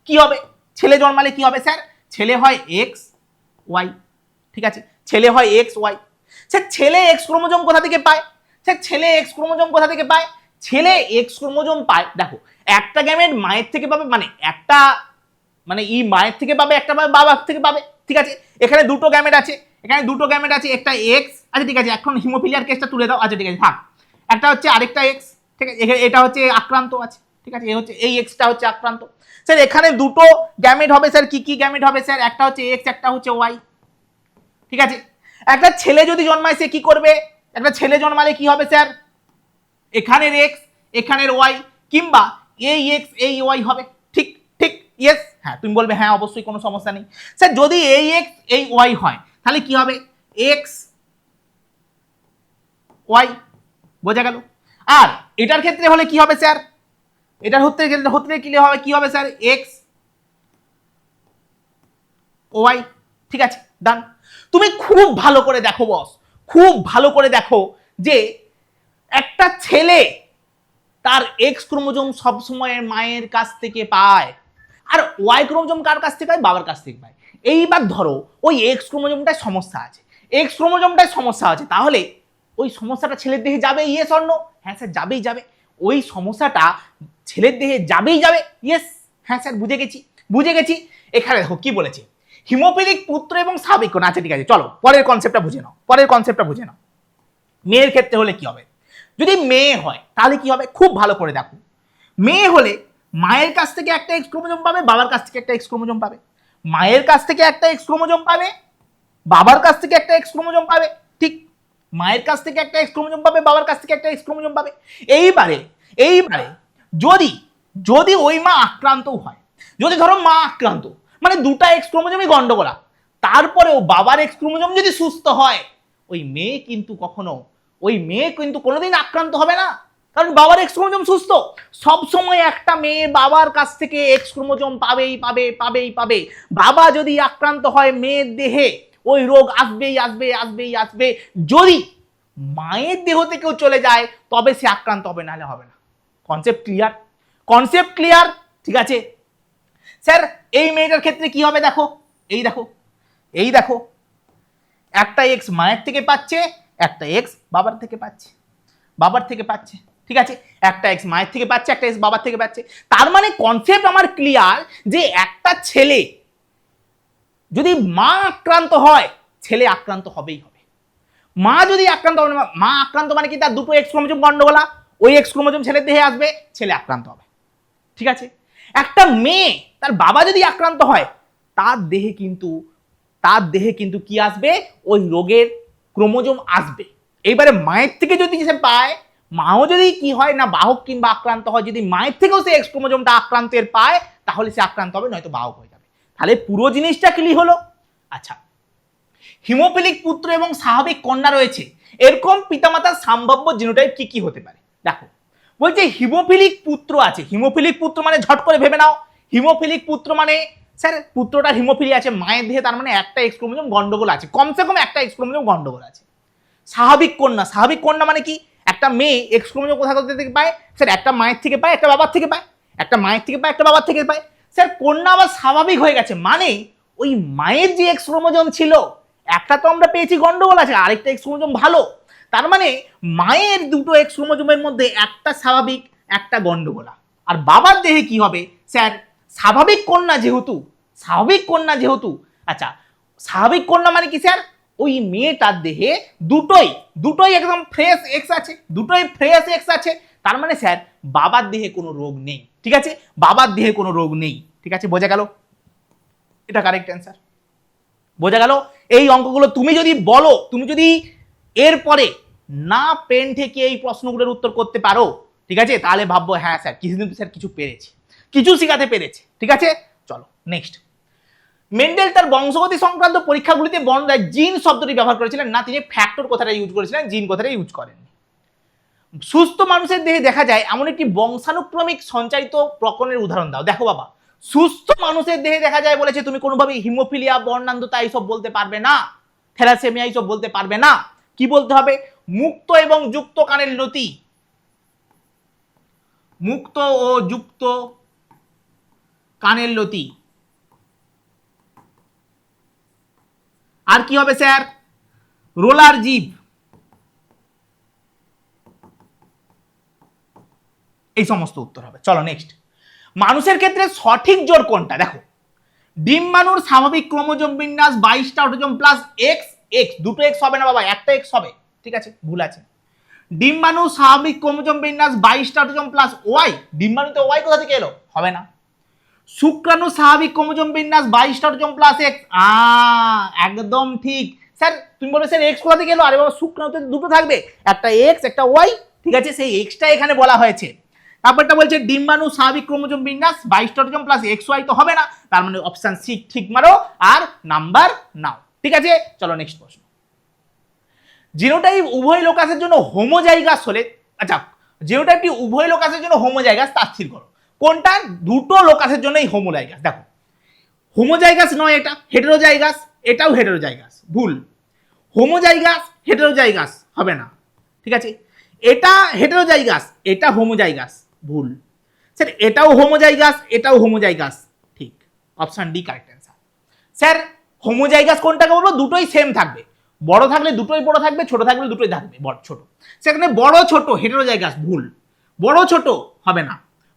কি হবে, ছেলে জন্মালে কি হবে স্যার, ছেলে হয় এক্স ওয়াই। ঠিক আছে, ছেলে হয় এক্স ওয়াই। স্যার ছেলে এক্স ক্রোমোজোম কোথা থেকে পায়, ছেলে এক্স ক্রোমোজোম পায়, দেখো একটা গ্যামেট মায়ের থেকে পাবে, মায়ের থেকে পাবে, একটা পাবে বাবার থেকে পাবে। ঠিক আছে, এখানে দুটো গ্যামেট আছে, একটা এক্স। আচ্ছা ঠিক আছে, এখন হিমোফিলিয়ার কেসটা তুলে দাও। আচ্ছা ঠিক আছে থাক, একটা হচ্ছে আরেকটা এক্স। ঠিক আছে, এটা হচ্ছে আক্রান্ত আছে। ঠিক আছে, এই এক্সটা হচ্ছে আক্রান্ত। স্যার এখানে দুটো গ্যামেট হবে স্যার, কি গ্যামেট হবে স্যার, একটা হচ্ছে এক্স একটা হচ্ছে ওয়াই। ঠিক আছে, একটা ছেলে যদি জন্মায় সে কি করবে, একটা ছেলে জন্মালে কি হবে স্যার, এখানের এক্স এখানের ওয়াই, কিংবা এই এক্স এই ওয়াই হবে। ঠিক ঠিক ইয়েস, হ্যাঁ তুমি বলবে হ্যাঁ অবশ্যই কোনো সমস্যা নেই। স্যার যদি এই এক্স এই ওয়াই হয় তাহলে কি হবে, এক্স ওয়াই, বোঝা গেল। আর এটার ক্ষেত্রে হলে কি হবে স্যার, এটার হতে কি হবে স্যার, এক্স ওয়াই। ঠিক আছে ডান। তুমি খুব ভালো করে দেখো বস, খুব ভালো করে দেখো যে একটা ছেলে তার এক্স ক্রোমোজোম সবসময় মায়ের কাছ থেকে পায়, আর ওয়াই ক্রোমোজোম কার কাছ থেকে পায়, বাবার কাছ থেকে পায়। এইবার ধরো ওই এক্স ক্রোমোজোমটায় সমস্যা আছে, তাহলে ওই সমস্যাটা ছেলের দেহে যাবে, ইয়েস অর নো? হ্যাঁ স্যার যাবে, ওই সমস্যাটা ছেলের দেহে যাবে। ইয়েস, হ্যাঁ স্যার বুঝে গেছি। এখানে দেখো কি বলেছে, হিমোফিলিক পুত্র এবং স্বাভাবিক কন্যা। আচ্ছা ঠিক আছে, চলো পরের কনসেপ্টটা বুঝে নাও। মেয়ের ক্ষেত্রে হলে কি হবে, যদি মেয়ে হয় তাহলে কি হবে, খুব ভালো করে দেখো। মেয়ে হলে মায়ের কাছ থেকে একটা এক্স ক্রোমোজোম পাবে, বাবার কাছ থেকে একটা এক্স ক্রোমোজোম পাবে, মায়ের কাছ থেকে একটা এক্স ক্রোমোজোম পাবে, বাবার কাছ থেকে একটা এক্স ক্রোমোজোম পাবে। ঠিক, মায়ের কাছ থেকে একটা এক্স ক্রোমোজোম পাবে, বাবার কাছ থেকে একটা এক্স ক্রোমোজোম পাবে। এইবারে যদি ওই মা আক্রান্তও হয়, যদি ধরো মা আক্রান্ত মানে দুটা এক্স ক্রোমোজোমই গন্ডগোলা, তারপরেও বাবার এক্স ক্রোমোজোম যদি সুস্থ হয়, ওই মেয়ে কিন্তু কোনোদিন আক্রান্ত হবে না, কারণ বাবার এক্স ক্রোমোজোম সুস্থ। সবসময় একটা মেয়ে বাবার কাছ থেকে এক্স ক্রোমোজোম পাবেই। বাবা যদি আক্রান্ত হয় মেয়ের দেহে, ওই রোগ আসবেই। যদি মায়ের দেহ থেকেও চলে যায় তবে সে আক্রান্ত হবে, নাহলে হবে না। Concept clear? ঠিক আছে স্যার, এই মেয়েটার ক্ষেত্রে কি হবে দেখো, এই দেখো একটা এক্স মায়ের থেকে পাচ্ছে, একটা এক্স বাবার থেকে পাচ্ছে। ঠিক আছে, একটা এক্স মায়ের থেকে পাচ্ছে, একটা এক্স বাবার থেকে পাচ্ছে। তার মানে কনসেপ্ট আমার ক্লিয়ার যে একটা ছেলে যদি মা আক্রান্ত হয়, ছেলে আক্রান্ত হবেই হবে। মা যদি আক্রান্ত হবে, মা আক্রান্ত মানে কি, তার দুটো এক্স ক্রোমোজোম গন্ডগোলা, ওই এক্স ক্রোমোজোম ছেলের দেহে আসবে, ছেলে আক্রান্ত হবে। ঠিক আছে, একটা মেয়ে তার বাবা যদি আক্রান্ত হয়, তার দেহে কিন্তু কি আসবে, ওই রোগের ক্রোমোজোম আসবে। এইবারে মায়ের থেকে যদি সে পায়, মাও যদি কি হয় না বাহক কিংবা আক্রান্ত হয়, যদি মায়ের থেকেও সে এক্স ক্রোমোজোমটা আক্রান্তের পায়, তাহলে সে আক্রান্ত হবে, নয়তো বাহক হয়ে যাবে। তাহলে পুরো জিনিসটা ক্লিয়ার হলো। আচ্ছা, হিমোফিলিক পুত্র এবং স্বাভাবিক কন্যা রয়েছে, এরকম পিতামাতার সম্ভাব্য জিনোটাইপ কি হতে পারে। দেখো বলছে হিমোফিলিক পুত্র আছে, হিমোফিলিক পুত্র মানে ঝট করে ভেবে নাও, হিমোফিলিক পুত্র মানে স্যার পুত্রটার হিমোফিলিয়া আছে মায়ের দেহে, তার মানে একটা এক্স ক্রোমোজোম গন্ডগোল আছে, কমসে কম একটা এক্স ক্রোমোজোম গন্ডগোল আছে। স্বাভাবিক কন্যা মানে কি, একটা মেয়ে এক্স ক্রোমোজোম কোথা থেকে পায় স্যার, একটা মায়ের থেকে পায়, একটা বাবার থেকে পায়, একটা মায়ের থেকে পায়, একটা বাবার থেকে পায়। স্যার কন্যা আবার স্বাভাবিক হয়ে গেছে মানে ওই মায়ের যে এক্স ক্রোমোজোম ছিল, একটা তো আমরা পেয়েছি গন্ডগোল আছে, আরেকটা এক্স ক্রোমোজোম ভালো, তার মানে মায়ের দুটো এক্স ক্রোমোজোমের মধ্যে একটা স্বাভাবিক, একটা গন্ডগোলা। আর বাবার দেহে কি হবে স্যার? স্বাভাবিক কন্যা যেহেতু, স্বাভাবিক কন্যা যেহেতু, আচ্ছা স্বাভাবিক কন্যা মানে কি স্যার? ওই মেয়েটার দেহে দুটোই একদম ফ্রেশ এক্স আছে, দুটোই ফ্রেশ এক্স আছে, তার মানে স্যার বাবার দেহে কোনো রোগ নেই। ঠিক আছে, বাবার দেহে কোনো রোগ নেই। ঠিক আছে, বোঝা গেল? এটা কারেক্ট অ্যান্সার। বোঝা গেল? এই অঙ্কগুলো তুমি যদি বলো, তুমি যদি এরপরে না পেন থেকে এই প্রশ্নগুলোর উত্তর করতে পারো, ঠিক আছে, তাহলে ভাববো হ্যাঁ স্যার কিন্তু স্যার কিছু পেরেছে, কিছু শেখাতে পেরেছে। ঠিক আছে, চলো নেক্সট। মেন্ডেল তার বংশগতি সংক্রান্ত পরীক্ষাগুলিতে বর্ণনায় জিন শব্দটি ব্যবহার করেছিলেন না, তিনি ফ্যাক্টর কথাটা ইউজ করেছিলেন, জিন কথাটা ইউজ করেননি। সুস্থ মানুষের দেহে দেখা যায় এমন একটি বংশানুক্রমিক সঞ্চারিত প্রকরণের উদাহরণ দাও। দেখো বাবা, সুস্থ মানুষের দেহে দেখা যায় বলেছে, তুমি কোনোভাবে হিমোফিলিয়া, বর্ণান্ধতা এইসব বলতে পারবে না, থ্যালাসেমিয়া এইসব বলতে পারবে না। কি বলতে হবে? মুক্ত এবং যুক্ত কানের লতি, মুক্ত ও যুক্ত কানের লতি। আর কি হবে স্যার? রোলার জিভ। এই সমস্ত উত্তর হবে। চলো নেক্সট। মানুষের ক্ষেত্রে সঠিক জোর কোনটা? দেখো, ডিম্বাণুর স্বাভাবিক ক্রোমোজোম বিন্যাস 22টা অটোজোম প্লাস এক্স এক্স, দুটো এক্স হবে না বাবা, একটা এক্স হবে। ঠিক আছে, ভুল আছে। ডিম্বাণুর স্বাভাবিক ক্রোমোজোম বিন্যাস 22টা অটোজোম প্লাস ওয়াই, ডিম্বাণুতে ওয়াই কোথা থেকে এলো? হবে না। শুক্রাণুর স্বাভাবিক ক্রোমোজোম বিন্যাস 22টা অটোজোম প্লাস এক্স, একদম ঠিক স্যার। তুমি বলবে স্যার এক্স কোথা থেকে এলো? আরে বাবা, শুক্রাণুতে দুটো থাকবে, একটা এক্স একটা ওয়াই। ঠিক আছে, সেই এক্সটা এখানে বলা হয়েছে। তারপরটা বলছে ডিম্বাণু স্বাভাবিক ক্রোমোজোম বিন্যাস 22টা অটোজোম প্লাস এক্স ওয়াই তো হবে না, তার মানে অপশন সি ঠিক মারো আর নাম্বার নাও। ঠিক আছে, চলো নেক্সট প্রশ্ন। জিনোটাইপ উভয় লোকাসের জন্য হোমোজাইগাস হলে, আচ্ছা জিনোটাইপটি উভয় লোকাসের জন্য হোমোজাইগাস তা স্থির করো। কোনটা? দুটো লোকাসের জন্যই হোমোজাইগাস। দেখো, হোমোজাইগাস নয়, এটা হেটেরোজাইগাস, এটাও হেটেরোজাইগাস, ভুল। হোমোজাইগাস হেটেরোজাইগাস হবে না। ঠিক আছে, এটা হেটেরোজাইগাস, এটা হোমোজাইগাস, ভুল। স্যার এটাও হোমোজাইগাস, এটাও হোমোজাইগাস, ঠিক। Option D correct answer. Sir homozygous কোনটাকে বলবো? দুটোই সেম থাকবে, বড় থাকলে দুটোই বড় থাকবে, ছোট থাকলে দুটোই থাকবে বড় ছোট। সেখানে বড় ছোট হেটেরোজাইগাস, ভুল। বড় ছোট হবে না,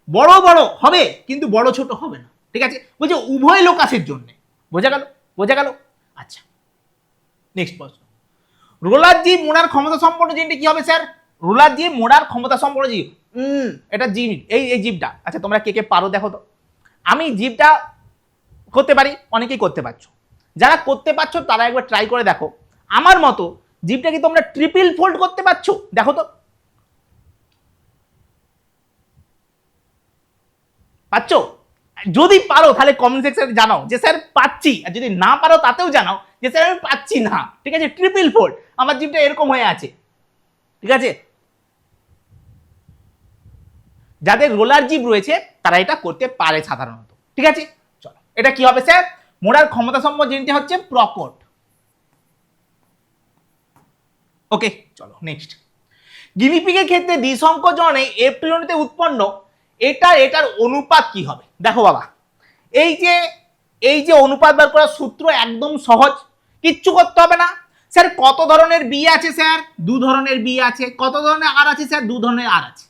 বড় বড় হবে কিন্তু বড় ছোট হবে না। ঠিক আছে, বলছে উভয় লোকাসের জন্য। বোঝা গেল? বোঝা গেল? আচ্ছা নেক্সট প্রশ্ন। রোলার জিভ মোড়ার ক্ষমতা সম্পন্ন জিনটি কি হবে স্যার? রোলার জিভ মোড়ার ক্ষমতা সম্পন্ন জীব, এটা জিভ, এই জীবটা। আচ্ছা তোমরা কে কে পারো দেখো তো। আমি জীবটা করতে পারি, অনেকেই করতে পারছো, যারা করতে পারছো তারা একবার ট্রাই করে দেখো। আমার মতো জীবটা কি তোমরা ট্রিপল ফোল্ড করতে পারছো? দেখো তো, পাচ্ছো? যদি পারো তাহলে কমেন্ট সেকশনে জানাও যে স্যার পাচ্ছি, আর যদি না পারো তাতেও জানাও যে স্যার আমি পাচ্ছি না। ঠিক আছে, ট্রিপল ফোল্ড, আমার জিভটা এরকম হয়ে আছে। ঠিক আছে, যাদের রোলার জিভ রয়েছে তারা এটা করতে পারে সাধারণত। ঠিক আছে, চলো এটা কি হবে স্যার? মোড়ার ক্ষমতা সম্পন্ন জিনিসটা হচ্ছে প্রকট। ওকে, চলো নেক্সট। গিনিপিগের ক্ষেত্রে দ্বিসংকোচনে এপ্রিলনিতে উৎপন্ন এটার অনুপাত কি হবে? দেখো বাবা, এই যে অনুপাত বার করার সূত্র একদম সহজ, কিচ্ছু করতে হবে না। স্যার কত ধরনের বি আছে? স্যার দু ধরনের বি আছে। কত ধরনের আর আছে? স্যার দু ধরনের আর আছে।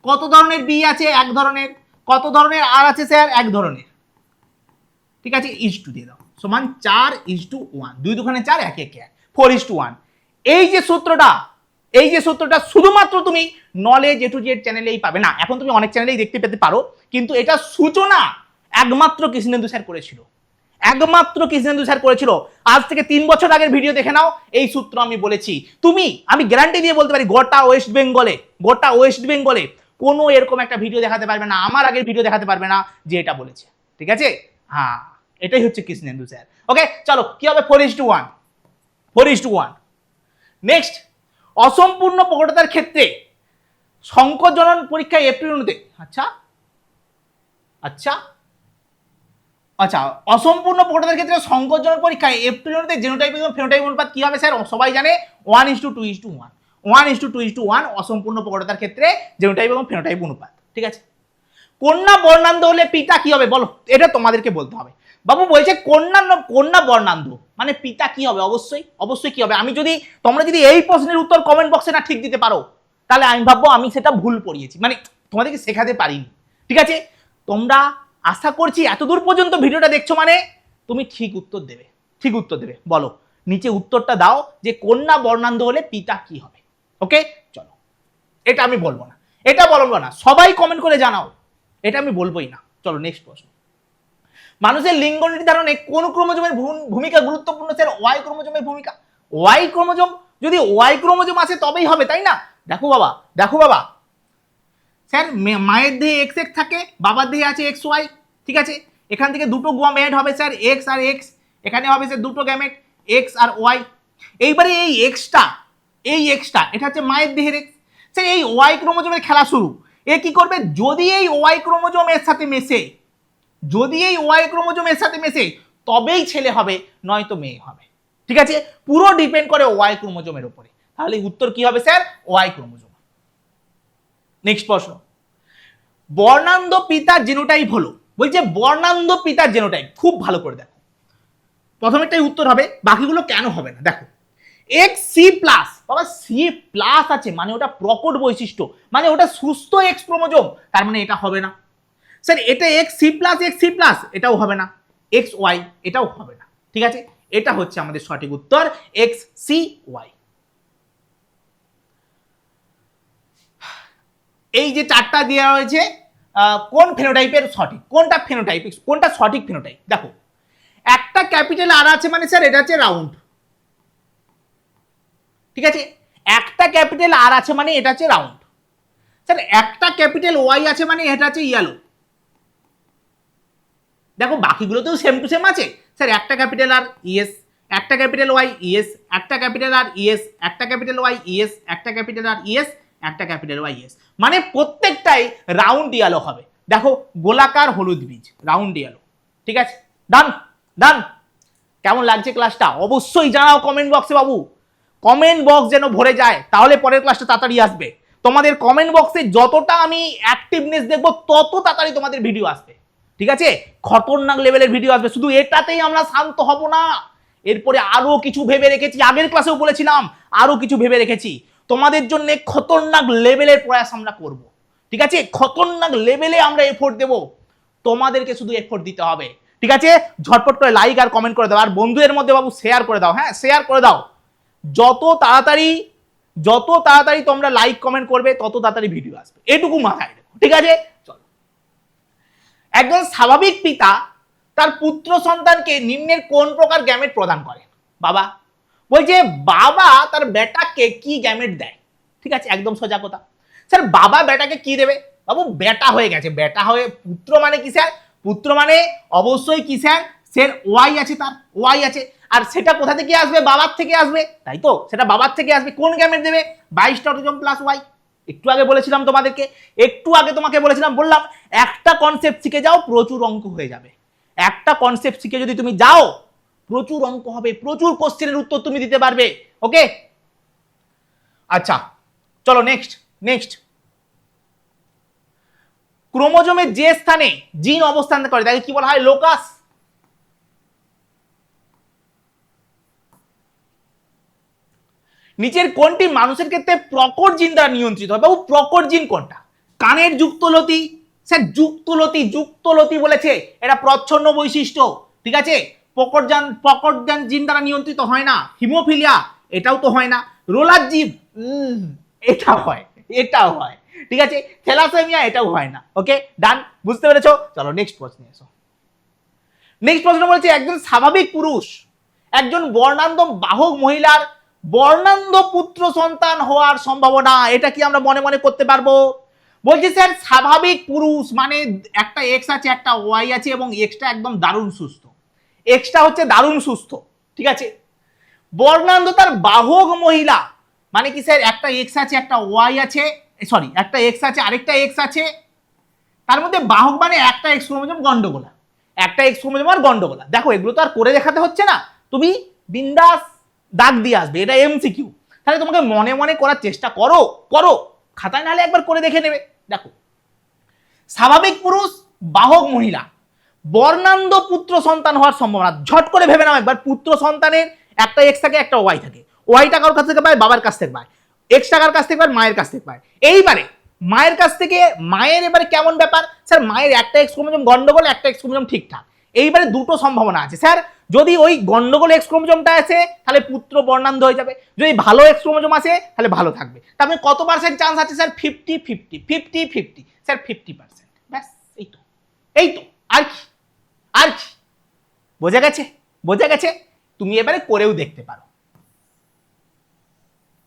কত ধরনের বি আছে? এক ধরনের। কত ধরনের আর আছে? স্যার এক ধরনের। ঠিক আছে, ইজ টু দিয়ে দাও, সমান 4:1, 2 দুখানে 4, 1 1 4:1। এই যে সূত্রটা শুধুমাত্র তুমি নলেজ এ টু জেড চ্যানেলেই পাবে না, এখন তুমি অনেক চ্যানেলেই দেখতে পেতে পারো, কিন্তু এটা সূচনা একমাত্র কৃষ্ণেন্দু স্যার করেছিল, একমাত্র কৃষ্ণেন্দু স্যার করেছিল। আজ থেকে 3 বছর আগের ভিডিও দেখে নাও, এই সূত্র আমি বলেছি। আমি গ্যারান্টি দিয়ে বলতে পারি গোটা ওয়েস্ট বেঙ্গলে কোনো এরকম একটা ভিডিও দেখাতে পারবে না, আমার আগের ভিডিও দেখাতে পারবে না যে এটা বলেছে। ঠিক আছে, হ্যাঁ এটাই হচ্ছে কৃষ্ণেন্দু স্যার। ওকে চলো, কি হবে? 4:1। নেক্সট, অসম্পূর্ণ প্রকটতার ক্ষেত্রে সংকরজনন পরীক্ষায় এপ্রিল অনুতে, আচ্ছা অসম্পূর্ণ প্রকটতার ক্ষেত্রে সংকরজনন পরীক্ষায় এপ্রিল অনুতে জিনোটাইপ এবং ফেনোটাইপ অনুপাত কি হবে স্যার? সবাই জানে 1:2:1, 1:2:1 অসম্পূর্ণ প্রকটতার ক্ষেত্রে জিনোটাইপ এবং ফেনোটাইপ অনুপাত। ঠিক আছে, কন্যা বর্ণান্ধ হলে পিতা কি হবে বলো? এটা তোমাদেরকে বলতে হবে। বাবু বলছে কন্যা বর্ণান্ধ মানে পিতা কি হবে? অবশ্যই কি হবে? তোমরা যদি এই প্রশ্নের উত্তর কমেন্ট বক্সে না ঠিক দিতে পারো, তাহলে আমি ভাববো আমি সেটা ভুল পড়িয়েছি, মানে তোমাদেরকে শেখাতে পারিনি। ঠিক আছে, তোমরা আশা করছি এতদূর পর্যন্ত ভিডিওটা দেখছো মানে তুমি ঠিক উত্তর দেবে। বলো নিচে উত্তরটা দাও যে কন্যা বর্ণান্ধ হলে পিতা কি হবে। ওকে, চলো, এটা আমি বলবো না, সবাই কমেন্ট করে জানাও, এটা আমি বলবোই না। চলো নেক্সট প্রশ্ন। মানুষের লিঙ্গ নির্ধারণে কোন ক্রোমোজোমের ভূমিকা গুরুত্বপূর্ণ? স্যার ওয়াই ক্রোমোজোমের ভূমিকা। ওয়াই ক্রোমোজোম, যদি ওয়াই ক্রোমোজোম আছে তবেই হবে, তাই না? দেখো বাবা স্যার মায়ের দেহে এক্স এক্স থাকে, বাবার দেহে আছে এক্স ওয়াই। ঠিক আছে, এখান থেকে দুটো গ্যামেট হবে স্যার, এক্স আর এক্স। এখানে হবে স্যার দুটো গ্যামেট এক্স আর ওয়াই। এইবারে এই এক্সটা এটা হচ্ছে মায়ের দেহের এক্স। স্যার এই ওয়াই ক্রোমোজোমের খেলা শুরু। এ কি করবে? যদি এই ওয়াই ক্রোমোজোম এর সাথে মেশে তবেই ছেলে হবে, নয়তো মেয়ে হবে। ঠিক আছে, পুরো ডিপেন্ড করে ওয়াই ক্রোমোজোমের উপরে। তাহলে উত্তর কি হবে স্যার? Y chromosome. নেক্সট প্রশ্ন, বর্ণান্ধ পিতার জিনোটাইপ হলো। বলছে বর্ণান্ধ পিতার জিনোটাইপ, খুব ভালো করে দেখো। প্রথমেরটাই উত্তর হবে, বাকিগুলো কেন হবে না দেখো। এক্স সি প্লাস, বাবা সি প্লাস আছে মানে ওটা প্রকট বৈশিষ্ট্য, মানে ওটা সুস্থ এক্স ক্রোমোজোম, তার মানে এটা হবে না। স্যার এটা এক্স সি প্লাস এটাও হবে না, এক্স ওয়াই এটাও হবে না। ঠিক আছে, এটা হচ্ছে আমাদের সঠিক উত্তর, এক্স সি ওয়াই। এই যে চারটা দেওয়া হয়েছে, কোন ফেনোটাইপের সঠিক, কোনটা সঠিক ফেনোটাইপ দেখো। একটা ক্যাপিটাল আর আছে মানে স্যার এটা হচ্ছে রাউন্ড। ঠিক আছে, একটা ক্যাপিটাল আর আছে মানে এটা হচ্ছে রাউন্ড। স্যার একটা ক্যাপিটাল ওয়াই আছে মানে এটা হচ্ছে ইয়েলো। দেখো বাকিগুলোতেও সেম টু সেম আছে স্যার, একটা ক্যাপিটাল আর ইএস, একটা ক্যাপিটাল ওয়াই ইএস, একটা ক্যাপিটাল আর ইএস, একটা ক্যাপিটাল ওয়াই ইএস, একটা ক্যাপিটাল আর ইএস, একটা ক্যাপিটাল ওয়াই ইএস, মানে প্রত্যেকটাই রাউন্ড ইয়েলো হবে। দেখো গোলাকার হলুদ বীজ, রাউন্ড ইয়েলো। ঠিক আছে, ডান। কেমন লাগছে ক্লাসটা অবশ্যই জানাও কমেন্ট বক্সে বাবু, কমেন্ট বক্স যেন ভরে যায়, তাহলে পরের ক্লাসটা তাড়াতাড়ি আসবে। তোমাদের কমেন্ট বক্সে যতটা আমি অ্যাক্টিভনেস দেখবো তত তাড়াতাড়ি তোমাদের ভিডিও আসবে। ঠিক আছে, খতরনাক লেভেলের ভিডিও আসবে। শুধু এটাতেই আমরা শান্ত হব না, এরপরে আরো কিছু ভেবে রেখেছি, আগের ক্লাসেও বলেছিলাম আরো কিছু ভেবে রেখেছি তোমাদের জন্য। খতরনাক লেভেলের প্রয়াস আমরা করব। ঠিক আছে, খতরনাক লেভেলে আমরা এফোর্ট দেব, তোমাদেরকে শুধু এফোর্ট দিতে হবে। ঠিক আছে, ঝটপট করে লাইক আর কমেন্ট করে দাও, আর বন্ধুদের মধ্যে বাবু শেয়ার করে দাও। হ্যাঁ, শেয়ার করে দাও। যত তাড়াতাড়ি তোমরা লাইক কমেন্ট করবে তত তাড়াতাড়ি ভিডিও আসবে, এটুকু মাথায় রেখো। ঠিক আছে, চলো। একজন স্বাভাবিক পিতা তার পুত্র সন্তানকে নিম্নের কোন প্রকার গ্যামেট প্রদান করেন? বাবা বলছে বাবা তার বেটাকে কি গ্যামেট দেয়? ঠিক আছে, একদম সোজা কথা। স্যার বাবা বেটাকে কি দেবে? বাবু বেটা হয়ে গেছে, বেটা হয়ে পুত্র মানে কি স্যার? পুত্র মানে অবশ্যই কি স্যার? সে ওয়াই আছে, তার ওয়াই আছে, আর সেটা কোথা থেকে আসবে? বাবার থেকে আসবে, তাই তো? সেটা বাবার থেকে আসবে। কোন গ্যামেট দেবে? 22টা অটোজোম প্লাস ওয়াই। একটু আগে তোমাকে বলেছিলাম, বললাম একটা কনসেপ্ট শিখে যাও, প্রচুর অঙ্ক হয়ে যাবে। একটা কনসেপ্ট শিখে যদি তুমি যাও, প্রচুর অঙ্ক হবে, প্রচুর কোশ্চেনের উত্তর তুমি দিতে পারবে। ওকে, আচ্ছা চলো নেক্সট। ক্রোমোজোমের যে স্থানে জিন অবস্থান করে তাকে কি বলা হয়? লোকাস। নিচের কোনটি মানুষের ক্ষেত্রে প্রকট জিন দ্বারা নিয়ন্ত্রিত হয়? বাবু প্রকট জিন কোনটা? কানের যুক্তলতি। স্যার যুক্তলতি বলেছে, এটা প্রচ্ছন্ন বৈশিষ্ট্য। ঠিক আছে, প্রকট জিন দ্বারা নিয়ন্ত্রিত হয় না। হিমোফিলিয়া, এটাও তো হয় না। রোলার জিভ, এটাও হয়। ঠিক আছে, থ্যালাসেমিয়া, এটাও হয় না। ওকে ডান, বুঝতে পেরেছো? চলো নেক্সট প্রশ্নে এসো। নেক্সট প্রশ্ন বলছে একজন স্বাভাবিক পুরুষ একজন বর্ণান্ধ বাহক মহিলার বর্ণান্ধ পুত্র সন্তান হওয়ার সম্ভাবনা, এটা কি আমরা মনে মনে করতে পারবো? বলছি স্যার স্বাভাবিক পুরুষ মানে একটা এক্স আছে, একটা ওয়াই আছে, এবং এক্সটা একদম দারুণ সুস্থ, এক্সটা হচ্ছে দারুণ সুস্থ। ঠিক আছে, বর্ণান্ধ তার বাহক মহিলা মানে কি স্যার? একটা এক্স আছে, একটা ওয়াই আছে, সরি একটা এক্স আছে, আরেকটা এক্স আছে, তার মধ্যে বাহক মানে একটা এক্স ক্রোমোজোম গন্ডগোলা, একটা এক্স ক্রোমোজোম আর গন্ডগোলা। দেখো এগুলো তো আর করে দেখাতে হচ্ছে না, তুমি বিন্দাস দাগ দিয়ে আসবে, এটা এমসিকিউ। তাহলে তোমাকে মনে মনে করার চেষ্টা করো, খাতায় নাহলে একবার করে দেখে নেবে। দেখো স্বাভাবিক পুরুষ বাহক মহিলা, বর্ণান্ধ পুত্র সন্তান হওয়ার সম্ভাবনা, ঝট করে ভেবে নাও একবার, পুত্র সন্তানের একটা এক্স থাকে একটা ওয়াই থাকে, ওয়াইটা কারোর কাছ থেকে পায়, বাবার কাছ থেকে পায়, এক্স টাকার কাছ থেকে পায়, মায়ের কাছ থেকে পায়। এইবারে মায়ের কাছ থেকে, মায়ের এবারে কেমন ব্যাপার স্যার, মায়ের একটা এক্স ক্রোমোজোম গন্ডগোল, একটা এক্স ক্রোমোজোম ঠিকঠাক। এইবারে দুটো সম্ভাবনা আছে স্যার, যদি ওই গন্ডগোল এক্স ক্রোমোজোমটা আছে তাহলে পুত্র বর্ণান্ধ হয়ে যাবে, যদি ভালো এক্স ক্রোমোজোম আছে তাহলে ভালো থাকবে। তার মানে কত পার্সেন্ট চান্স আছে স্যার? 50-50 স্যার, 50%। ব্যাস, এই তো, এই তো, আর কি, আর কি, বোঝা গেছে? বোঝা গেছে? তুমি এবারে করেও দেখতে পারো,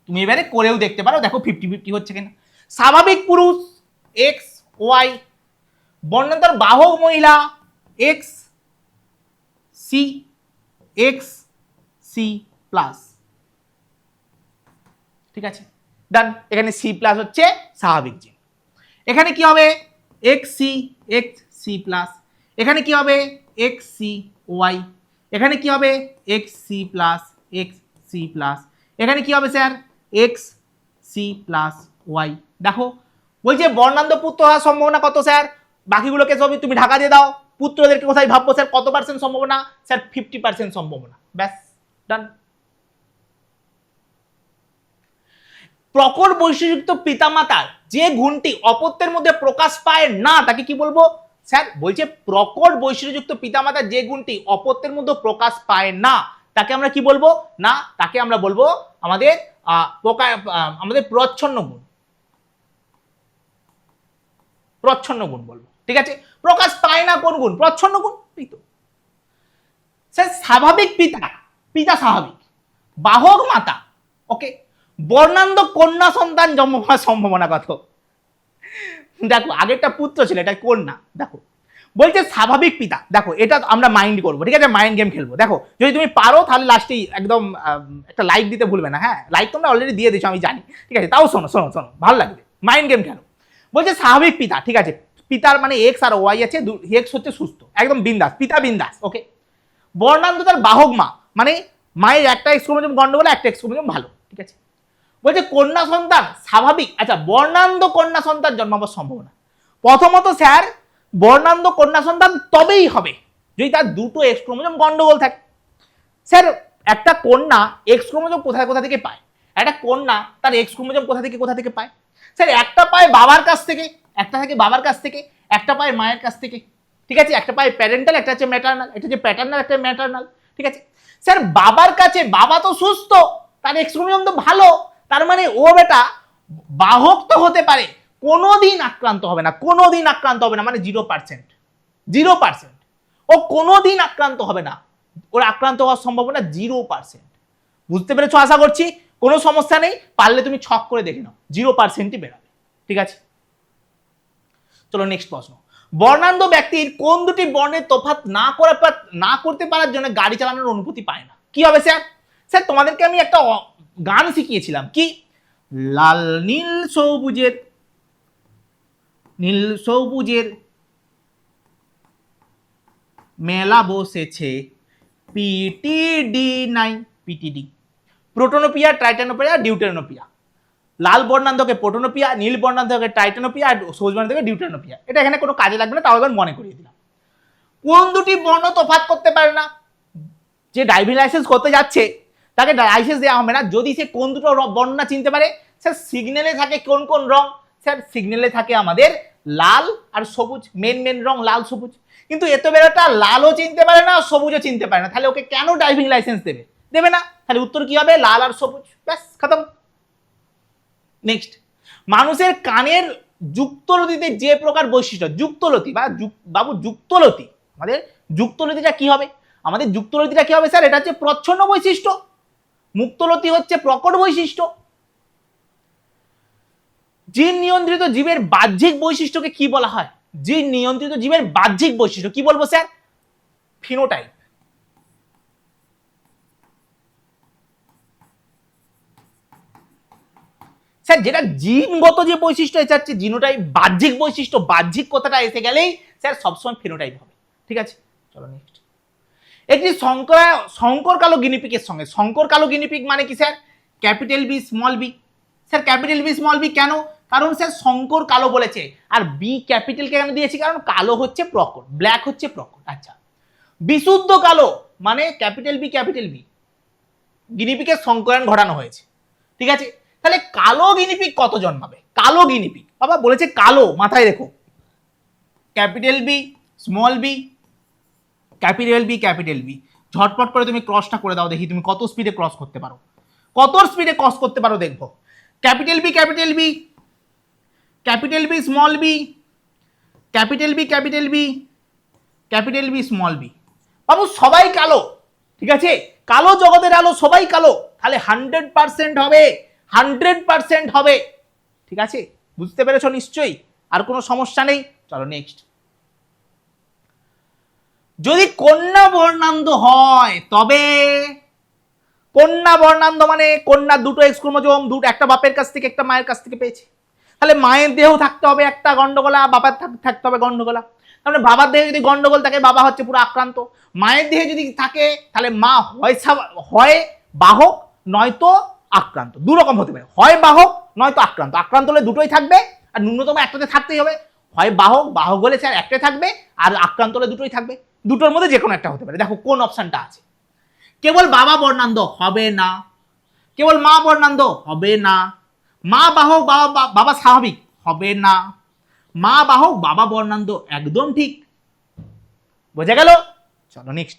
তুমি এবারে করেও দেখতে পারো, দেখো 50-50 হচ্ছে কিনা। স্বাভাবিক পুরুষ এক্স ওয়াই, বর্ণান্তর বাহক মহিলা X C, X C plus, ঠিক আছে, ডান। এখানে সি প্লাস হচ্ছে স্বাভাবিক জিন, এখানে কি হবে এক্স সি প্লাস, এখানে কি হবে এক্স সি ওয়াই, এখানে কি হবে এক্স সি প্লাস, এখানে কি হবে sir X C plus Y. দেখো বলছে বর্ণান্ধ পুত্র হওয়ার সম্ভাবনা কত স্যার? বাকিগুলোকে সবই তুমি ঢাকা দিয়ে দাও, পুত্রদেরকে কোথায় ভাববো স্যার? কত পার্সেন্ট সম্ভাবনা স্যার? 50% সম্ভাবনা, ব্যাস, ডান। প্রকট বৈশিষ্ট্যযুক্ত পিতামাতার যে গুণটি অপত্যের মধ্যে প্রকাশ পায় না তাকে কি বলবো স্যার? বলছে প্রকট বৈশিষ্ট্যযুক্ত পিতামাতার যে গুণটি অপত্যের মধ্যে প্রকাশ পায় না তাকে আমরা কি বলবো? না, তাকে আমরা বলবো আমাদের আমাদের প্রচ্ছন্ন গুণ, প্রচ্ছন্ন গুণ বলবো, ঠিক আছে। প্রকাশ পায় না কোন গুণ? প্রচ্ছন্ন গুণ। স্যার স্বাভাবিক পিতা, পিতা স্বাভাবিক, বাহক মাতা ওকে, বর্ণান্ধ কন্যা সন্তান জন্ম হওয়ার সম্ভাবনা কত? দেখো আগেরটা পুত্র ছিল, এটা কন্যা। দেখো বলছে স্বাভাবিক পিতা, দেখো এটা আমরা মাইন্ড করবো, ঠিক আছে, মাইন্ড গেম খেলবো। দেখো যদি তুমি পারো তাহলে লাস্টেই একদম একটা লাইক দিতে ভুলবে না, হ্যাঁ, লাইক তোমরা অলরেডি দিয়ে দিচ্ছ আমি জানি, ঠিক আছে, তাও শোনো শোনো শোনো, ভালো লাগবে, মাইন্ড গেম খেলো। বলছে স্বাভাবিক পিতা, ঠিক আছে, পিতার মানে এক্স আর ওয়াই আছে, এক্স হচ্ছে সুস্থ একদম বিন্দাস, পিতা বিন্দাস ওকে। বর্ণান্ধ তার বাহক মা, মানে মায়ের একটা এক্স ক্রোমোজোম গন্ডগোল, একটা এক্স ক্রোমোজোম ভালো, ঠিক আছে। বলছে কন্যা সন্তান স্বাভাবিক, আচ্ছা বর্ণান্ধ কন্যা সন্তান জন্মাবার সম্ভাবনা, প্রথমত স্যার বর্ণান্ধ কন্যা সন্তান তবেই হবে যদি তার দুটো এক্স ক্রোমোজোম গন্ডগোল থাকে। স্যার একটা কন্যা এক্স ক্রোমোজোম কোথা থেকে পায়? একটা কন্যা তার এক্স ক্রোমোজোম কোথা থেকে পায়? স্যার একটা পায় বাবার কাছ থেকে, একটা থাকে বাবার কাছ থেকে, একটা পায় মায়ের কাছ থেকে, ঠিক আছে, একটা পায় প্যারেন্টাল, একটা হচ্ছে ম্যাটারনাল, এটা হচ্ছে প্যাটার্নাল, একটা ম্যাটারনাল, ঠিক আছে। স্যার বাবার কাছে, বাবা তো সুস্থ, তার এক্স ক্রোমোজোম তো ভালো, তার মানে ও বেটা বাহক তো হতে পারে, কোনোদিন আক্রান্ত হবে না, কোনোদিন আক্রান্ত হবে না, মানে 0%, 0%, ও কোনোদিন আক্রান্ত হবে না, ওর আক্রান্ত হওয়ার সম্ভাবনা 0%। বুঝতে পেরেছো আশা করছি, কোনো সমস্যা নেই, পারলে তুমি ছক করে দেখে নাও, 0%ই বেরাবে, ঠিক আছে। চলো নেক্সট প্রশ্ন, বর্ণান্ধ ব্যক্তির কোন দুটি বর্ণের তফাৎ না করতে পারার জন্য গাড়ি চালানোর অনুমতি পায় না? কি হবে স্যার? স্যার তোমাদেরকে আমি একটা গান শিখিয়েছিলাম, কি লাল নীল সবুজের, নীল সবুজের মেলা বসেছে পিটিডি নাই, পিটিডি, প্রোটোনোপিয়া, ট্রাইটানোপিয়া, ডিউটেরোনোপিয়া। লাল বর্ণান্ধকে প্রোটোনোপিয়া, নীল বর্ণান্ধকে ট্রাইটানোপিয়া, আর সবুজ বর্ণান্ধকে ডিউটেরোনোপিয়া। এটা এখানে কোনো কাজে লাগবে না, তাও এবার মনে করিয়ে দিলাম। কোন দুটি বর্ণ তফাৎ করতে পারে না? যে ড্রাইভিং লাইসেন্স করতে যাচ্ছে তাকে লাইসেন্স দেওয়া হবে না যদি সে কোন দুটো বর্ণ চিনতে পারে। স্যার সিগন্যালে থাকে কোন কোন রং? স্যার সিগন্যালে থাকে আমাদের লাল আর সবুজ, মেন রং লাল সবুজ, কিন্তু এত বেরোটা লালও চিনতে পারে না, সবুজও চিনতে পারে না, তাহলে ওকে কেন ড্রাইভিং লাইসেন্স দেবে? দেবে না, তাহলে উত্তর কি হবে? লাল আর সবুজ, ব্যাস খতম। নেক্সট, মানুষের কানের যুক্তলতিতে যে প্রকার বৈশিষ্ট্য, যুক্তলতি বা বাবু যুক্তলতি, আমাদের যুক্তলতিটা কি হবে? আমাদের যুক্তলতিটা কি হবে স্যার? এটা হচ্ছে প্রচ্ছন্ন বৈশিষ্ট্য, মুক্তলতি হচ্ছে প্রকট বৈশিষ্ট্য। জিন নিয়ন্ত্রিত জীবের বাহ্যিক বৈশিষ্ট্যকে কি বলা হয়? জিন নিয়ন্ত্রিত জীবের বাহ্যিক বৈশিষ্ট্য কি বলবো স্যার? ফিনোটাইপ। স্যার যেটা জিনগত যে বৈশিষ্ট্য এটা হচ্ছে জিনোটাইপ, বাহ্যিক বৈশিষ্ট্য, বাহ্যিক কথাটা এসে গেলেই স্যার সবসময় ফিনোটাইপ হবে, ঠিক আছে। চলো নেক্সট, একটি শঙ্কর কালো গিনিপিকের সঙ্গে, শঙ্কর কালো গিনিপিক মানে কি sir? Capital B small B. Sir capital B small B কেন? কারণ স্যার শঙ্কর কালো বলেছে, আর বি ক্যাপিটাল কেন দিয়েছি, কারণ কালো হচ্ছে প্রকট, ব্ল্যাক হচ্ছে প্রকট। আচ্ছা, বিশুদ্ধ কালো মানে ক্যাপিটাল বি গিনিপিকের সংকরণ ঘটানো হয়েছে, ঠিক আছে। তাহলে কালো গিনিপিক কত জন্মাবে? কালো গিনিপিক বাবা বলেছে কালো, মাথায় রেখো, capital B small B capital B. ঝটপট করে তুমি ক্রসটা করে দাও, দেখি তুমি কত স্পিডে ক্রস করতে পারো, কত স্পিডে ক্রস করতে পারো দেখবো। Capital B small B capital B small B. বাবু সবাই কালো, ঠিক আছে, কালো জগতের আলো, সবাই কালো, তাহলে 100% হবে, 100% হবে, ঠিক আছে। বুঝতে পেরেছো নিশ্চয়ই, আর কোনো সমস্যা নেই। চলো নেক্সট। যদি কন্যা বর্ণান্ধ হয় তবে, কন্যা বর্ণান্ধ মানে কন্যা দুটো এক্স ক্রোমোজোম, দুটো, একটা বাপের কাছ থেকে একটা মায়ের কাছ থেকে পেয়েছে, তাহলে মায়ের দেহ থাকতে হবে একটা গন্ডগোলা, বাবার থাকতে হবে গন্ডগোলা। তাহলে বাবার দেহে যদি গন্ডগোল থাকে বাবা হচ্ছে পুরো আক্রান্ত, মায়ের দেহে যদি থাকে তাহলে মা হয় বাহক নয়তো আক্রান্ত, দু রকম হতে পারে, হয় বাহক নয়তো আক্রান্ত। আক্রান্ত হলে দুটোই থাকবে, আর ন্যূনতম একটাতে থাকতেই হবে, হয় বাহক হলে স্যার একটাই থাকবে, আর আক্রান্ত হলে দুটোই থাকবে, দুটোর মধ্যে যে কোনো একটা হতে পারে। দেখো কোন অপশনটা আছে। কেবল বাবা বর্ণান্ধ হবে না, কেবল মা বর্ণান্ধ হবে না, মা বাহক বাবা স্বাভাবিক হবে না, মা বাহক বাবা বর্ণান্ধ একদম ঠিক। বোঝা গেল? চলো নেক্সট।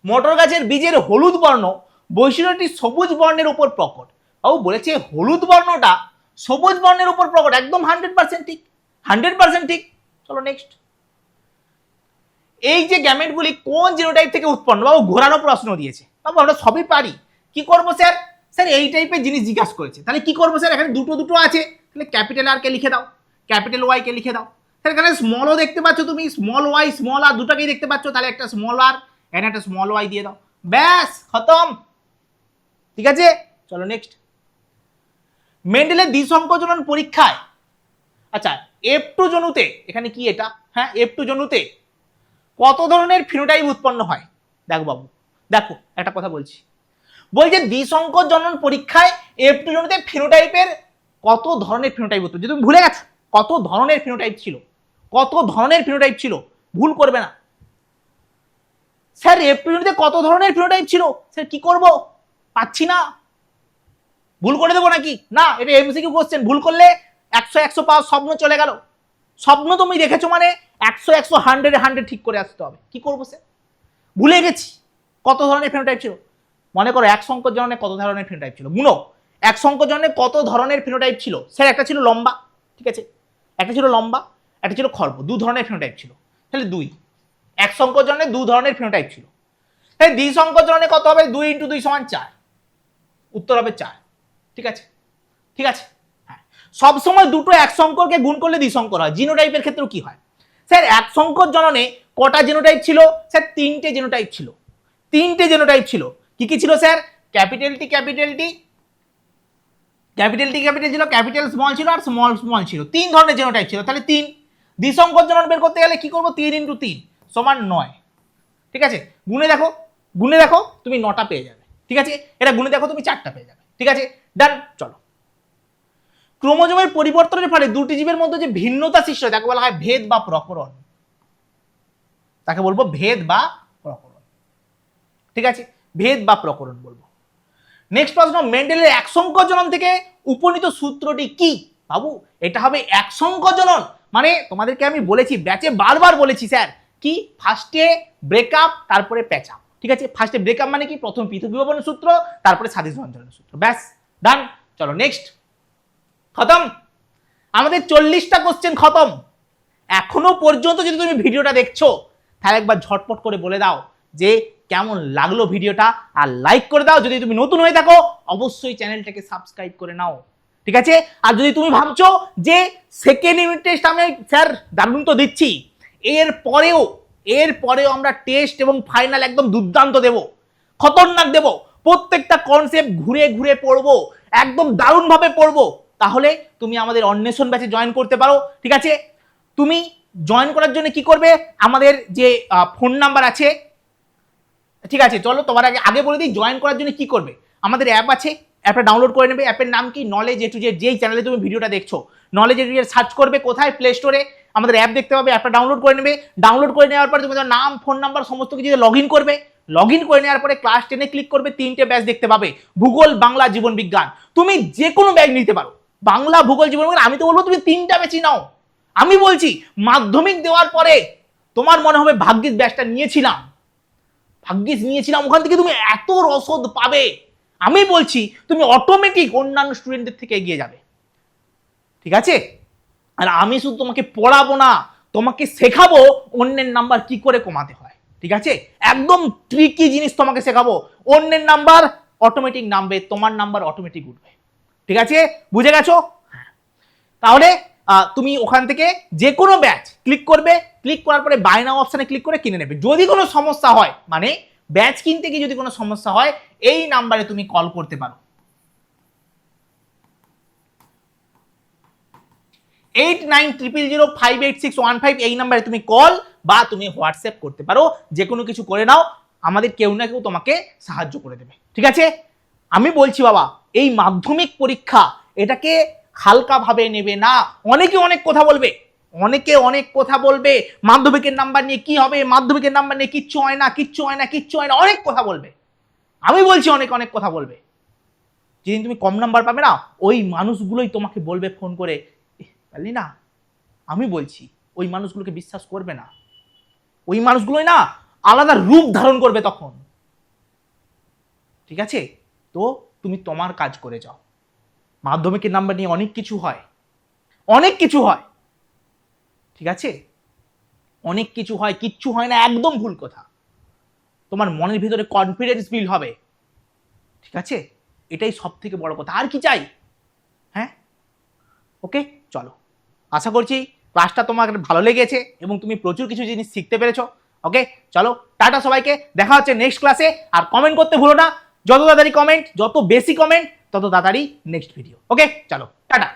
মটর গাছের বীজের হলুদ বর্ণ বৈশিষ্ট্যটি সবুজ বর্ণের উপর প্রকট। ও বলেছে হলুদ বর্ণটা সবুজ বর্ণের উপর প্রকট, একদম 100% ঠিক, 100% ঠিক। চলো নেক্সট। এই যে গ্যামেটগুলি কোন জিনোটাইপ থেকে উৎপন্ন? বাবু ঘোরানো প্রশ্ন দিয়েছে, বাবু আমরা সবই পারি, কি করবো স্যার? স্যার এই টাইপের জিনিস জিজ্ঞাসা করেছে, তাহলে কি করবো স্যার? এখানে দুটো আছে, তাহলে ক্যাপিটাল আর কে লিখে দাও, ক্যাপিটাল ওয়াই কে লিখে দাও। স্যার এখানে স্মলও দেখতে পাচ্ছ তুমি, স্মল ওয়াই স্মল আর দুটাকেই দেখতে পাচ্ছ, তাহলে একটা স্মল আর এখানে একটা স্মল ওয়াই দিয়ে দাও, ব্যাস খতম, ঠিক আছে। চলো নেক্সট। মেন্ডেলের দ্বিসংকোচন পরীক্ষায়, আচ্ছা F2 জনুতে, এখানে কি এটা, হ্যাঁ F2 জনুতে কত ধরনের ফিনোটাইপ উৎপন্ন হয়? দেখো বাবু, দেখো একটা কথা বলছি, বলছে দ্বিসংকর জনন পরীক্ষায় F2 জনুতে ফিনোটাইপের কত ধরনের ফিনোটাইপ উৎপন্ন, যদি তুমি ভুলে গেছো কত ধরনের ফিনোটাইপ ছিল, কত ধরনের ফিনোটাইপ ছিল, ভুল করবে না। স্যার F2 জনুতে কত ধরনের ফিনোটাইপ ছিল, স্যার কি করব, পাচ্ছি না, ভুল করে দেবো নাকি? না, এটা এমসিকিউ কোশ্চেন, ভুল করলে 100 পাওয়ার স্বপ্ন চলে গেল। স্বপ্ন তুমি দেখেছো মানে 100 100 ঠিক করে আসতে হবে, কি করবো স্যার? ভুলে গেছি কত ধরনের ফিনোটাইপ ছিল। মনে করো এক সংকর জননে কত ধরনের ফিনোটাইপ ছিল, মুনো এক সংকর জননে কত ধরনের ফিনোটাইপ ছিল? স্যার একটা ছিল লম্বা, ঠিক আছে, একটা ছিল লম্বা, একটা ছিল খর্ব, দু ধরনের ফিনোটাইপ ছিল, তাহলে দুই। এক সংকর জননে দু ধরনের ফিনোটাইপ ছিল, তাহলে দ্বি সংকর জননে কত হবে? 2 × 2 = 4, উত্তর হবে 4, ঠিক আছে, ঠিক আছে। হ্যাঁ, সবসময় দুটো এক সংকরকে গুণ করলে দ্বিসংকর হয়। জিনোটাইপের ক্ষেত্রেও কি হয়? স্যার এক সংকর জননে কটা জিনোটাইপ ছিল? স্যার 3টে জিনোটাইপ ছিল, 3টে জিনোটাইপ ছিল। কি কি ছিল স্যার? ক্যাপিটাল টি ছিল, ক্যাপিটাল স্মল ছিল, আর স্মল ছিল, 3 ধরনের জিনোটাইপ ছিল, তাহলে 3। দ্বিসংকর জনন বের করতে গেলে কি করব? 3 × 3 = 9, ঠিক আছে। গুণে দেখো তুমি 9টা পেয়ে যাবে, ঠিক আছে। এটা গুণে দেখো তুমি 4টা পেয়ে যাবে, ঠিক আছে, ডান। চলো, ক্রোমোজোমের পরিবর্তনের ফলে দুটি জীবের মধ্যে যে ভিন্নতা সৃষ্টি হয় তাকে বলা হয় ভেদ বা প্রকরণ, তাকে বলবো ভেদ বা প্রকরণ, ঠিক আছে, ভেদ বা প্রকরণ বলবো। নেক্সট প্রশ্ন, মেন্ডেলের এক সংকর জনন থেকে উপনীত সূত্রটি কি? বাবু এটা হবে এক সংকর জনন মানে, তোমাদেরকে আমি বলেছি ব্যাচে বারবার বলেছি স্যার, কি ফার্স্টে ব্রেকআপ তারপরে প্যাচ আপ, ঠিক আছে। ফার্স্টে ব্রেকআপ মানে কি? প্রথম পৃথক বিভবনের সূত্র, তারপরে স্বাধীন সঞ্চালনের সূত্র, ব্যাস ডান। চলো নেক্সট, খতম, আমাদের 40টা কোশ্চেন খতম। এখনো পর্যন্ত যদি তুমি ভিডিওটা দেখছো তাহলে একবার ঝটপট করে বলে দাও যে কেমন লাগলো ভিডিওটা, আর লাইক করে দাও। যদি তুমি নতুন হয়ে থাকো অবশ্যই চ্যানেলটাকে সাবস্ক্রাইব করে নাও, ঠিক আছে। আর যদি তুমি ভাবছো যে সেকেন্ড ইউনিট টেস্ট আমি স্যার দারুণ তো দিচ্ছি, এরপরেও আমরা টেস্ট এবং ফাইনাল একদম দুর্দান্ত দেব, খতরনাক দেব, প্রত্যেকটা কনসেপ্ট ঘুরে ঘুরে পড়বো, একদম দারুণভাবে পড়বো, তাহলে তুমি আমাদের অন্বেষণ ব্যাচে জয়েন করতে পারো, ঠিক আছে। তুমি জয়েন করার জন্য কি করবে? আমাদের যে ফোন নাম্বার আছে, ঠিক আছে, চলো তোমার আগে বলে দিই জয়েন করার জন্য কি করবে। আমাদের অ্যাপ আছে, অ্যাপটা ডাউনলোড করে নেবে। অ্যাপের নাম কি? Knowledge A to Z. যেই চ্যানেলে তুমি ভিডিওটা দেখছো, knowledge A to Z search করবে। কোথায়? প্লে স্টোরে আমাদের অ্যাপ দেখতে পাবে। অ্যাপটা ডাউনলোড করে নেবে। ডাউনলোড করে নেওয়ার পরে তুমি তোমার নাম, ফোন নাম্বার সমস্ত কিছু লগ ইন করবে। লগ ইন করে নেওয়ার পরে ক্লাস 10-এ ক্লিক করবে। 3টে ব্যাচ দেখতে পাবে, ভূগোল, বাংলা, জীবন বিজ্ঞান। তুমি যে কোনো ব্যাচ নিতে পারো, বাংলা, ভূগোল, জীবন বিজ্ঞান। আমি তো বলবো তুমি 3টা ব্যাচই নাও। আমি বলছি মাধ্যমিক দেওয়ার পরে তোমার মনে হবে ভাগ্যিস ব্যাচটা নিয়েছিলাম, ভাগ্যিস নিয়েছিলাম, ওখান থেকে তুমি এত রসদ পাবে। আমি বলছি তুমি অটোমেটিক অন্যান্য স্টুডেন্টদের থেকে এগিয়ে যাবে। ঠিক আছে? আর আমি শুধু তোমাকে পড়াবো না, তোমাকে শেখাবো অন্যের নাম্বার কি করে কমাতে হয়। ঠিক আছে? একদম ট্রিকি জিনিস তোমাকে শেখাবো। অন্যের নাম্বার অটোমেটিক নামবে, তোমার নাম্বার অটোমেটিক উঠবে। ঠিক আছে? বুঝে গেছো? তাহলে তুমি ওখান থেকে যে কোনো ব্যাচ ক্লিক করবে। ক্লিক করার পরে বাই নাও অপশনে ক্লিক করে কিনে নেবে। যদি কোনো সমস্যা হয়, মানে ব্যাচ কিনতে গিয়ে যদি কোনো সমস্যা হয়, এই নাম্বারে তুমি কল করতে পারো। 8900058615 এই নাম্বারে তুমি কল বা তুমি হোয়াটসঅ্যাপ করতে পারো। যে কোনো কিছু করে নাও, আমাদের কেউ না কেউ তোমাকে সাহায্য করে দেবে। ঠিক আছে? আমি বলছি বাবা, এই মাধ্যমিক পরীক্ষা এটাকে হালকা ভাবে নেবে না। অনেকে অনেক কথা বলবে, অনেকে অনেক কথা বলবে মাধ্যমিকের নাম্বার নিয়ে কি হবে, মাধ্যমিকের নাম্বার নিয়ে কিচ্ছু হয় না, কিচ্ছু হয় না, কিচ্ছু হয় না, অনেক কথা বলবে। আমি বলছি অনেক অনেক কথা বলবে। যেদিন তুমি কম নাম্বার পাবে না, ওই মানুষগুলোই তোমাকে বলবে ফোন করে, পারলি না। আমি বলছি ওই মানুষগুলোকে বিশ্বাস করবে না। ওই মানুষগুলোই না আলাদা রূপ ধারণ করবে তখন। ঠিক আছে? তো তুমি তোমার কাজ করে যাও। মাধ্যমিকের নাম্বার নিয়ে অনেক কিছু হয়, অনেক কিছু হয়। ঠিক আছে? অনেক কিছু হয়, কিচ্ছু হয় না, একদম ভুল কথা। তোমার মনের ভিতরে কনফিডেন্স বিল্ড হবে। ঠিক আছে? এটাই সব থেকে বড় কথা। আর কি চাই? হ্যাঁ, ওকে, চলো। আশা করছি ক্লাসটা তোমার ভালো লেগেছে এবং তুমি প্রচুর কিছু জিনিস শিখতে পেরেছো। ওকে, চলো, টাটা সবাইকে। দেখা হচ্ছে নেক্সট ক্লাসে। আর কমেন্ট করতে ভুলো না। যত তাড়াতাড়ি কমেন্ট, যত বেশি কমেন্ট, তত তাড়াতাড়ি নেক্সট ভিডিও। ওকে, চলো, টাটা।